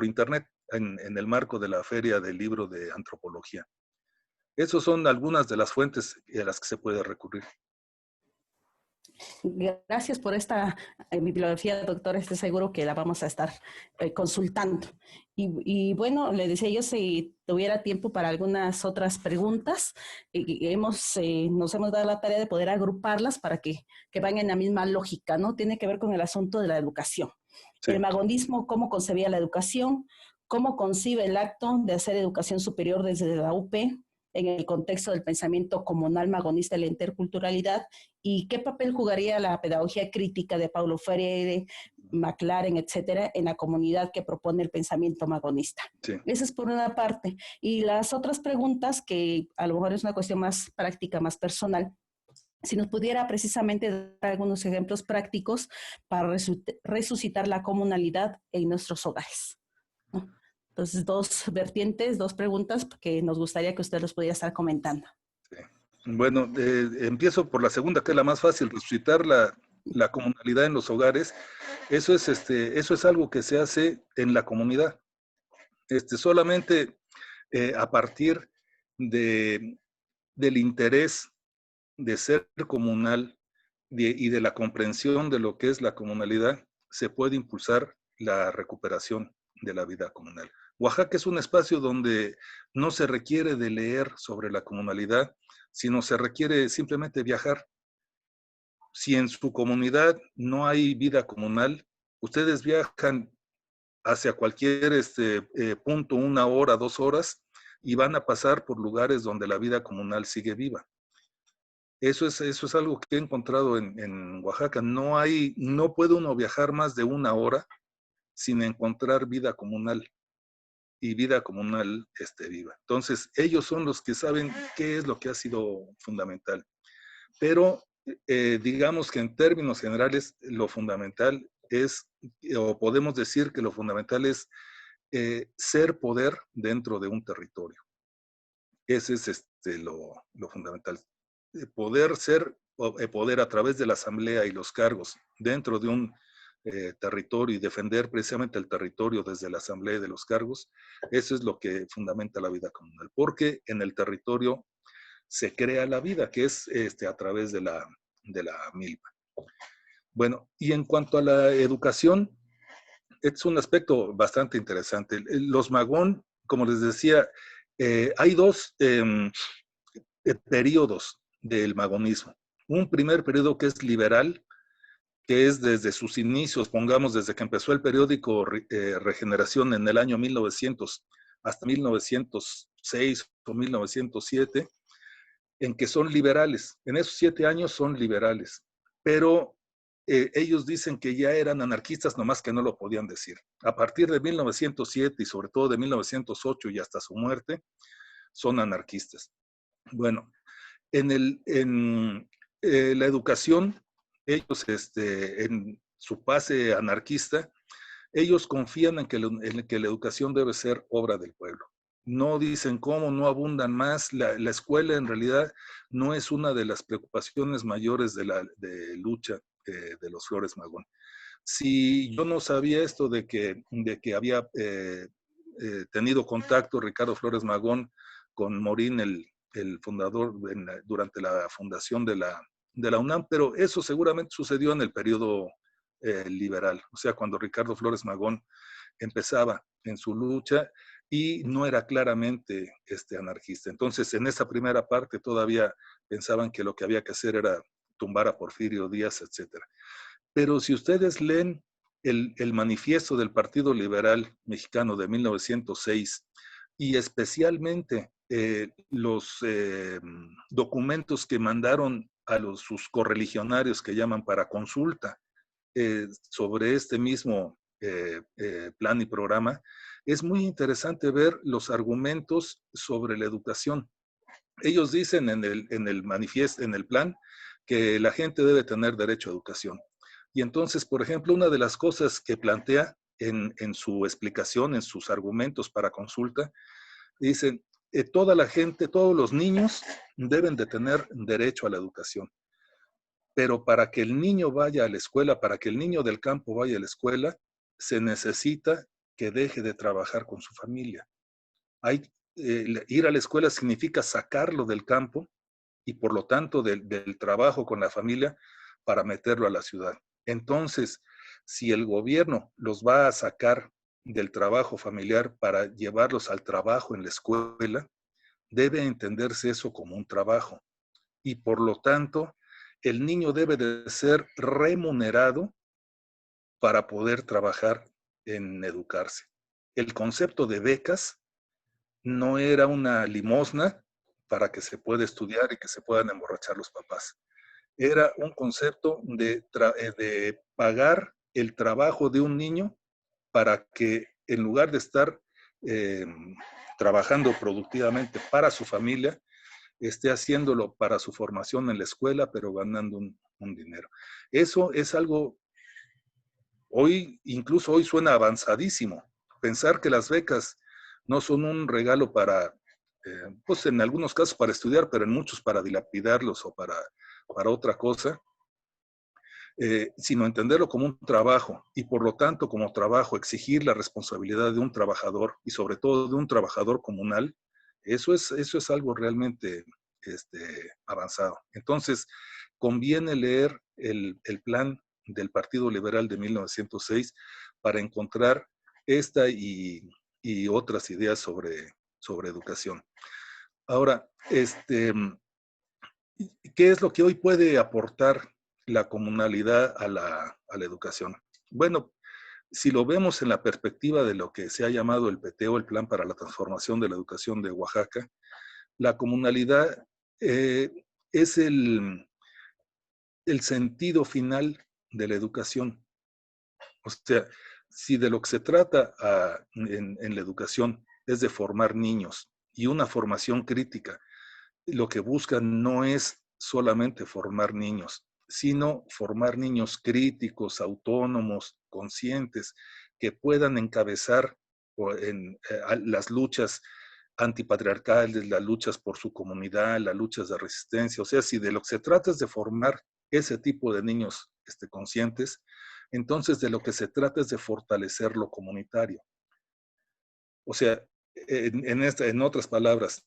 internet en el marco de la Feria del Libro de Antropología. Esas son algunas de las fuentes a las que se puede recurrir. Gracias por esta bibliografía, doctor. Estoy seguro que la vamos a estar consultando. Bueno, le decía yo si tuviera tiempo para algunas otras preguntas. Nos hemos dado la tarea de poder agruparlas para que vayan en la misma lógica, ¿no? Tiene que ver con el asunto de la educación. Sí. El magonismo, ¿cómo concebía la educación? ¿Cómo concibe el acto de hacer educación superior desde la UP? En el contexto del pensamiento comunal magonista de la interculturalidad, y qué papel jugaría la pedagogía crítica de Paulo Freire, McLaren, etcétera, en la comunidad que propone el pensamiento magonista. Sí. Esa es por una parte. Y las otras preguntas, que a lo mejor es una cuestión más práctica, más personal, si nos pudiera precisamente dar algunos ejemplos prácticos para resucitar la comunalidad en nuestros hogares, ¿no? Entonces, dos vertientes, dos preguntas que nos gustaría que usted los pudiera estar comentando. Sí. Bueno, empiezo por la segunda, que es la más fácil, resucitar la comunalidad en los hogares. Eso es algo que se hace en la comunidad. Solamente a partir del interés de ser comunal y de la comprensión de lo que es la comunalidad, se puede impulsar la recuperación de la vida comunal. Oaxaca es un espacio donde no se requiere de leer sobre la comunalidad, sino se requiere simplemente viajar. Si en su comunidad no hay vida comunal, ustedes viajan hacia cualquier punto, 1 hora, 2 horas, y van a pasar por lugares donde la vida comunal sigue viva. Eso es algo que he encontrado en Oaxaca. No puede uno viajar más de 1 hora sin encontrar vida comunal y vida comunal viva. Entonces, ellos son los que saben qué es lo que ha sido fundamental. Pero digamos que en términos generales, lo fundamental es, o podemos decir que lo fundamental es ser poder dentro de un territorio. Ese es lo fundamental. Poder a través de la asamblea y los cargos dentro de un territorio y defender precisamente el territorio desde la asamblea y de los cargos, eso es lo que fundamenta la vida comunal, porque en el territorio se crea la vida, que es a través de la milpa. Bueno, y en cuanto a la educación, es un aspecto bastante interesante. Los Magón, como les decía, hay dos periodos del magonismo. Un primer periodo que es liberal, que es desde sus inicios, pongamos desde que empezó el periódico Regeneración en el año 1900 hasta 1906 o 1907, en que son liberales. En esos 7 años son liberales, pero ellos dicen que ya eran anarquistas, nomás que no lo podían decir. A partir de 1907 y sobre todo de 1908 y hasta su muerte, son anarquistas. Bueno, en la educación, ellos en su base anarquista, ellos confían en que la educación debe ser obra del pueblo. No dicen cómo, no abundan más. La escuela en realidad no es una de las preocupaciones mayores de lucha de los Flores Magón. Si yo no sabía esto de que había tenido contacto Ricardo Flores Magón con Morín, el fundador, durante la fundación de la UNAM, pero eso seguramente sucedió en el periodo liberal, o sea, cuando Ricardo Flores Magón empezaba en su lucha y no era claramente anarquista. Entonces, en esa primera parte todavía pensaban que lo que había que hacer era tumbar a Porfirio Díaz, etc. Pero si ustedes leen el manifiesto del Partido Liberal Mexicano de 1906 y especialmente los documentos que mandaron a sus correligionarios que llaman para consulta sobre este mismo plan y programa, es muy interesante ver los argumentos sobre la educación. Ellos dicen en el manifiesto, en el plan, que la gente debe tener derecho a educación. Y entonces, por ejemplo, una de las cosas que plantea en su explicación, en sus argumentos para consulta, dicen, toda la gente, todos los niños deben de tener derecho a la educación. Pero para que el niño vaya a la escuela, para que el niño del campo vaya a la escuela, se necesita que deje de trabajar con su familia. Ir a la escuela significa sacarlo del campo y por lo tanto del trabajo con la familia para meterlo a la ciudad. Entonces, si el gobierno los va a sacar del trabajo familiar para llevarlos al trabajo en la escuela, debe entenderse eso como un trabajo. Y por lo tanto, el niño debe de ser remunerado para poder trabajar en educarse. El concepto de becas no era una limosna para que se pueda estudiar y que se puedan emborrachar los papás. Era un concepto de pagar el trabajo de un niño para que en lugar de estar trabajando productivamente para su familia, esté haciéndolo para su formación en la escuela, pero ganando un dinero. Eso es algo, incluso hoy suena avanzadísimo. Pensar que las becas no son un regalo para, pues en algunos casos para estudiar, pero en muchos para dilapidarlos o para otra cosa, sino entenderlo como un trabajo y por lo tanto como trabajo exigir la responsabilidad de un trabajador y sobre todo de un trabajador comunal, eso es algo realmente avanzado. Entonces, conviene leer el plan del Partido Liberal de 1906 para encontrar esta y otras ideas sobre educación. Ahora, ¿qué es lo que hoy puede aportar la comunalidad a la educación? Bueno, si lo vemos en la perspectiva de lo que se ha llamado el PTO, el Plan para la Transformación de la Educación de Oaxaca, la comunalidad es el sentido final de la educación. O sea, si de lo que se trata en la educación es de formar niños y una formación crítica, lo que buscan no es solamente formar niños, sino formar niños críticos, autónomos, conscientes, que puedan encabezar las luchas antipatriarcales, las luchas por su comunidad, las luchas de resistencia. O sea, si de lo que se trata es de formar ese tipo de niños conscientes, entonces de lo que se trata es de fortalecer lo comunitario. O sea, en otras palabras,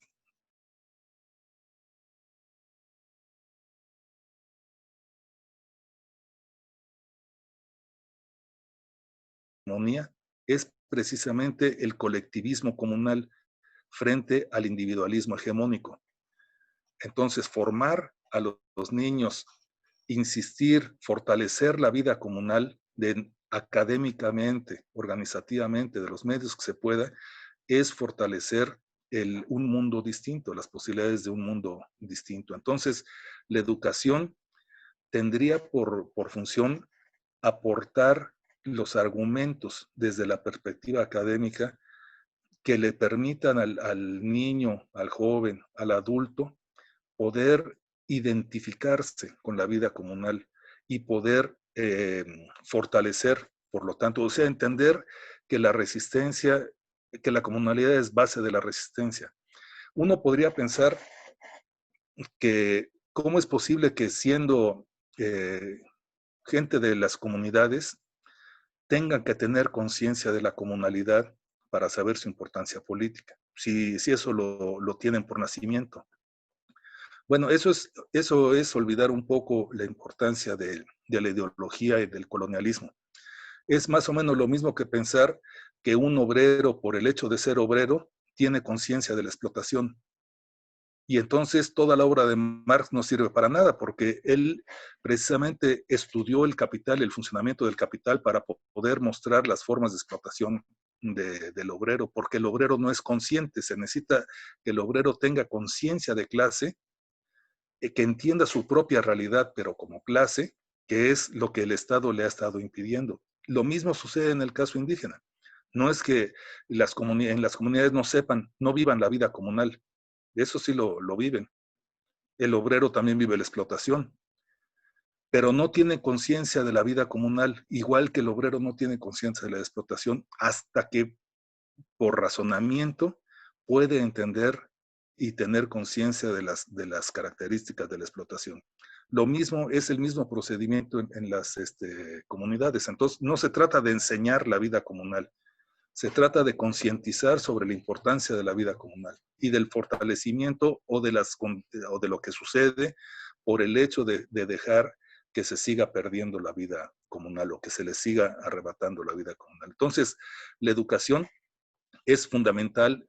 es precisamente el colectivismo comunal frente al individualismo hegemónico. Entonces, formar a los niños, insistir, fortalecer la vida comunal académicamente, organizativamente, de los medios que se pueda, es fortalecer un mundo distinto, las posibilidades de un mundo distinto. Entonces, la educación tendría por función aportar los argumentos desde la perspectiva académica que le permitan al niño, al joven, al adulto, poder identificarse con la vida comunal y poder fortalecer, por lo tanto, o sea, entender que la resistencia, que la comunalidad es base de la resistencia. Uno podría pensar que cómo es posible que siendo gente de las comunidades tengan que tener conciencia de la comunalidad para saber su importancia política, si eso lo tienen por nacimiento. Bueno, eso es olvidar un poco la importancia de la ideología y del colonialismo. Es más o menos lo mismo que pensar que un obrero, por el hecho de ser obrero, tiene conciencia de la explotación. Y entonces toda la obra de Marx no sirve para nada, porque él precisamente estudió el capital, el funcionamiento del capital para poder mostrar las formas de explotación del obrero, porque el obrero no es consciente, se necesita que el obrero tenga conciencia de clase, que entienda su propia realidad, pero como clase, que es lo que el Estado le ha estado impidiendo. Lo mismo sucede en el caso indígena. No es que en las comunidades no sepan, no vivan la vida comunal. Eso sí lo viven. El obrero también vive la explotación, pero no tiene conciencia de la vida comunal, igual que el obrero no tiene conciencia de la explotación, hasta que por razonamiento puede entender y tener conciencia de las características de la explotación. Lo mismo es el mismo procedimiento en las comunidades. Entonces, no se trata de enseñar la vida comunal, se trata de concientizar sobre la importancia de la vida comunal y del fortalecimiento o de lo que sucede por el hecho de dejar que se siga perdiendo la vida comunal o que se le siga arrebatando la vida comunal. Entonces, la educación es fundamental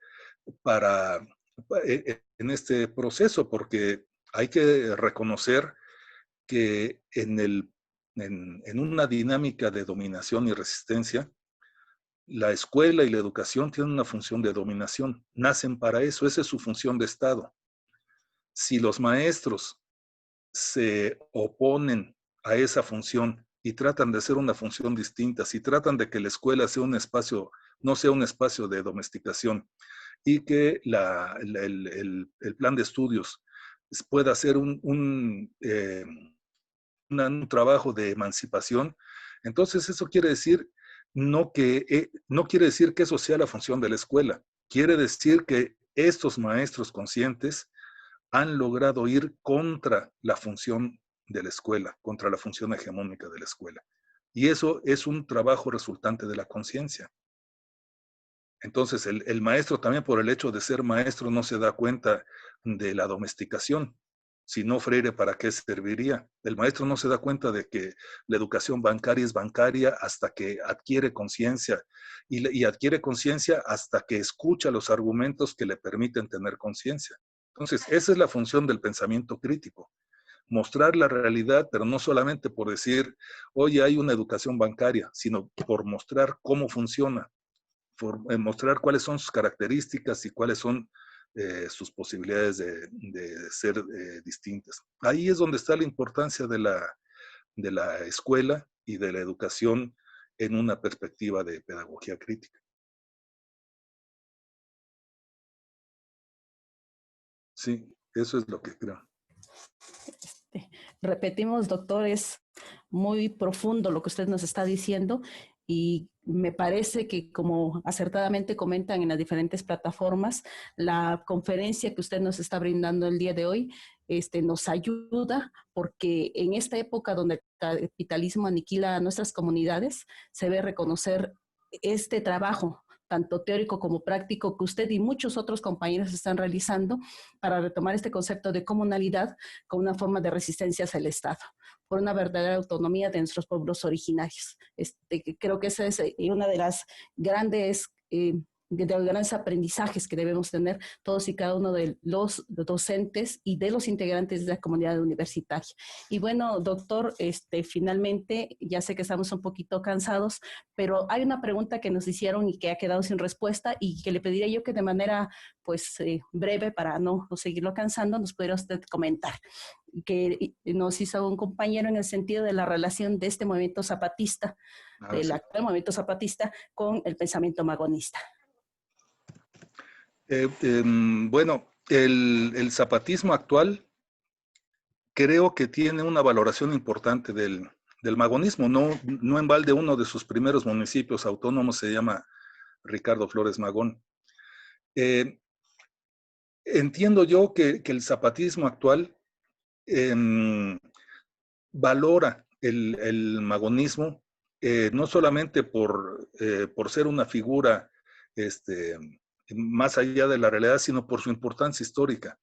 en este proceso, porque hay que reconocer que en una dinámica de dominación y resistencia, la escuela y la educación tienen una función de dominación, nacen para eso, esa es su función de Estado. Si los maestros se oponen a esa función y tratan de hacer una función distinta, si tratan de que la escuela sea un espacio, no sea un espacio de domesticación, y que el plan de estudios pueda ser un trabajo de emancipación, entonces eso quiere decir no quiere decir que eso sea la función de la escuela, quiere decir que estos maestros conscientes han logrado ir contra la función de la escuela, contra la función hegemónica de la escuela. Y eso es un trabajo resultante de la conciencia. Entonces, el maestro también por el hecho de ser maestro no se da cuenta de la domesticación. Si no, Freire, ¿para qué serviría? El maestro no se da cuenta de que la educación bancaria es bancaria hasta que adquiere conciencia y adquiere conciencia hasta que escucha los argumentos que le permiten tener conciencia. Entonces, esa es la función del pensamiento crítico. Mostrar la realidad, pero no solamente por decir, oye, hay una educación bancaria, sino por mostrar cómo funciona, mostrar cuáles son sus características y cuáles son sus posibilidades de ser distintas. Ahí es donde está la importancia de la escuela y de la educación en una perspectiva de pedagogía crítica. Sí, eso es lo que creo. Repetimos, doctor, es muy profundo lo que usted nos está diciendo y me parece que, como acertadamente comentan en las diferentes plataformas, la conferencia que usted nos está brindando el día de hoy nos ayuda, porque en esta época donde el capitalismo aniquila a nuestras comunidades, se ve reconocer este trabajo tanto teórico como práctico que usted y muchos otros compañeros están realizando para retomar este concepto de comunalidad como una forma de resistencia hacia el Estado, por una verdadera autonomía de nuestros pueblos originarios. Creo que esa es una de las grandes de los grandes aprendizajes que debemos tener todos y cada uno de los docentes y de los integrantes de la comunidad universitaria. Y bueno, doctor, finalmente, ya sé que estamos un poquito cansados, pero hay una pregunta que nos hicieron y que ha quedado sin respuesta y que le pediría yo que de manera pues breve, para no seguirlo cansando, nos pudiera usted comentar, que nos hizo un compañero en el sentido de la relación de este movimiento zapatista, del actual movimiento zapatista, con el pensamiento magonista. Bueno, el zapatismo actual creo que tiene una valoración importante del magonismo. No en balde uno de sus primeros municipios autónomos se llama Ricardo Flores Magón. Entiendo yo que el zapatismo actual valora el magonismo, no solamente por ser una figura más allá de la realidad, sino por su importancia histórica.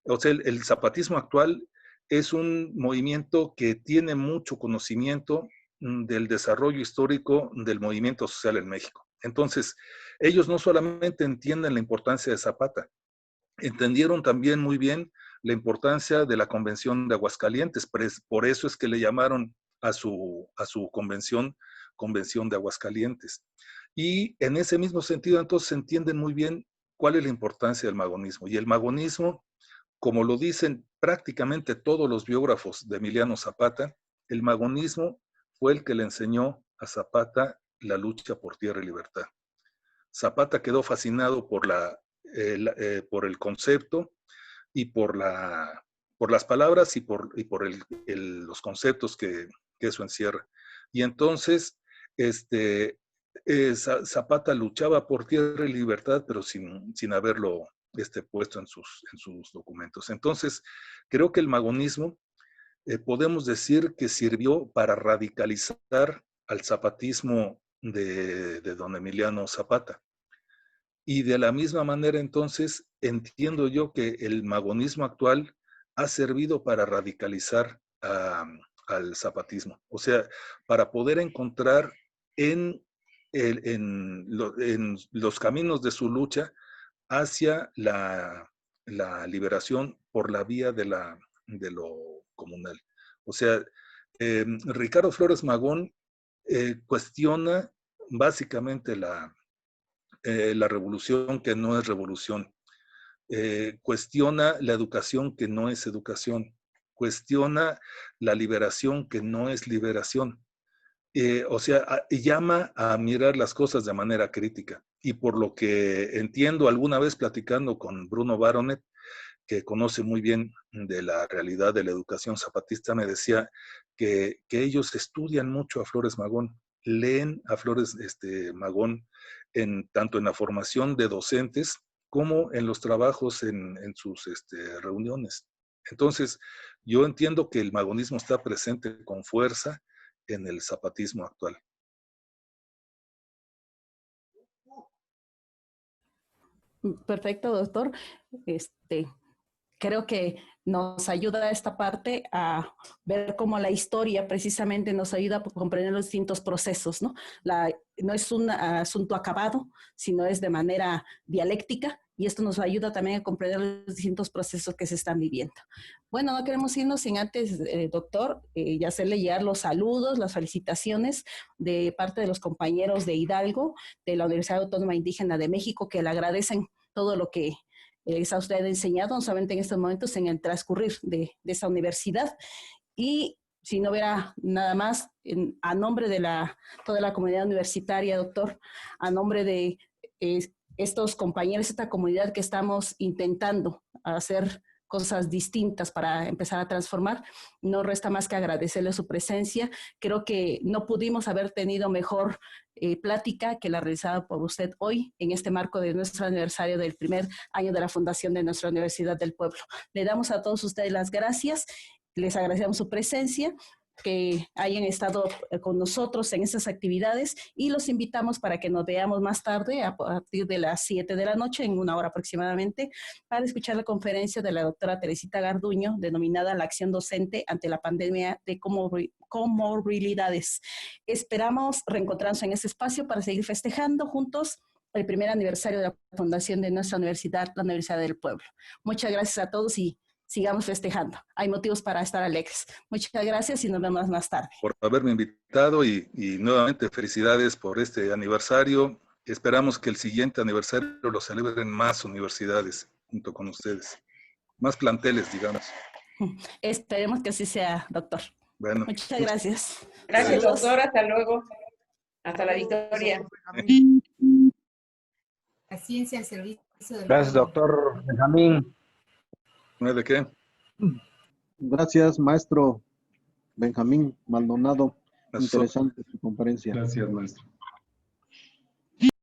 O sea, el zapatismo actual es un movimiento que tiene mucho conocimiento del desarrollo histórico del movimiento social en México. Entonces, ellos no solamente entienden la importancia de Zapata, entendieron también muy bien la importancia de la Convención de Aguascalientes. Por eso es que le llamaron a su convención, Convención de Aguascalientes. Y en ese mismo sentido, entonces, entienden muy bien cuál es la importancia del magonismo. Y el magonismo, como lo dicen prácticamente todos los biógrafos de Emiliano Zapata, el magonismo fue el que le enseñó a Zapata la lucha por tierra y libertad. Zapata quedó fascinado por el concepto y por las palabras y por los conceptos que eso encierra. Y entonces, Zapata luchaba por tierra y libertad, pero sin haberlo puesto en sus documentos. Entonces, creo que el magonismo podemos decir que sirvió para radicalizar al zapatismo de don Emiliano Zapata. Y de la misma manera, entonces, entiendo yo que el magonismo actual ha servido para radicalizar al zapatismo. O sea, para poder encontrar en los caminos de su lucha hacia la liberación por la vía de lo comunal. O sea, Ricardo Flores Magón cuestiona básicamente la revolución que no es revolución, cuestiona la educación que no es educación, cuestiona la liberación que no es liberación. O sea, llama a mirar las cosas de manera crítica. Y por lo que entiendo, alguna vez platicando con Bruno Baronet, que conoce muy bien de la realidad de la educación zapatista, me decía que ellos estudian mucho a Flores Magón, leen a Flores Magón, tanto en la formación de docentes como en los trabajos en sus reuniones. Entonces, yo entiendo que el magonismo está presente con fuerza en el zapatismo actual. Perfecto, doctor. Creo que nos ayuda esta parte a ver cómo la historia precisamente nos ayuda a comprender los distintos procesos, ¿no? No es un asunto acabado, sino es de manera dialéctica, y esto nos ayuda también a comprender los distintos procesos que se están viviendo. Bueno, no queremos irnos sin antes, doctor, y hacerle llegar los saludos, las felicitaciones de parte de los compañeros de Hidalgo, de la Universidad Autónoma Indígena de México, que le agradecen todo lo que les ha usted enseñado, no solamente en estos momentos, en el transcurrir de esta universidad. Y si no hubiera nada más, a nombre de toda la comunidad universitaria, doctor, a nombre de estos compañeros, esta comunidad que estamos intentando hacer cosas distintas para empezar a transformar, no resta más que agradecerle su presencia. Creo que no pudimos haber tenido mejor plática que la realizada por usted hoy en este marco de nuestro aniversario del primer año de la fundación de nuestra Universidad del Pueblo. Le damos a todos ustedes las gracias, les agradecemos su presencia, que hayan estado con nosotros en estas actividades y los invitamos para que nos veamos más tarde a partir de las 7 de la noche, en 1 hora aproximadamente, para escuchar la conferencia de la doctora Teresita Garduño, denominada La acción docente ante la pandemia de comorbilidades. Esperamos reencontrarnos en este espacio para seguir festejando juntos el primer aniversario de la fundación de nuestra universidad, la Universidad del Pueblo. Muchas gracias a todos y sigamos festejando. Hay motivos para estar alegres. Muchas gracias y nos vemos más tarde. Por haberme invitado y nuevamente felicidades por este aniversario. Esperamos que el siguiente aniversario lo celebren más universidades junto con ustedes. Más planteles, digamos. Esperemos que así sea, doctor. Bueno. Muchas gracias. Gracias, doctor. Hasta luego. Hasta la victoria. La ciencia al servicio del Gracias, doctor Benjamín. ¿De qué? Gracias, maestro Benjamín Maldonado. Gracias. Interesante su conferencia. Gracias, maestro.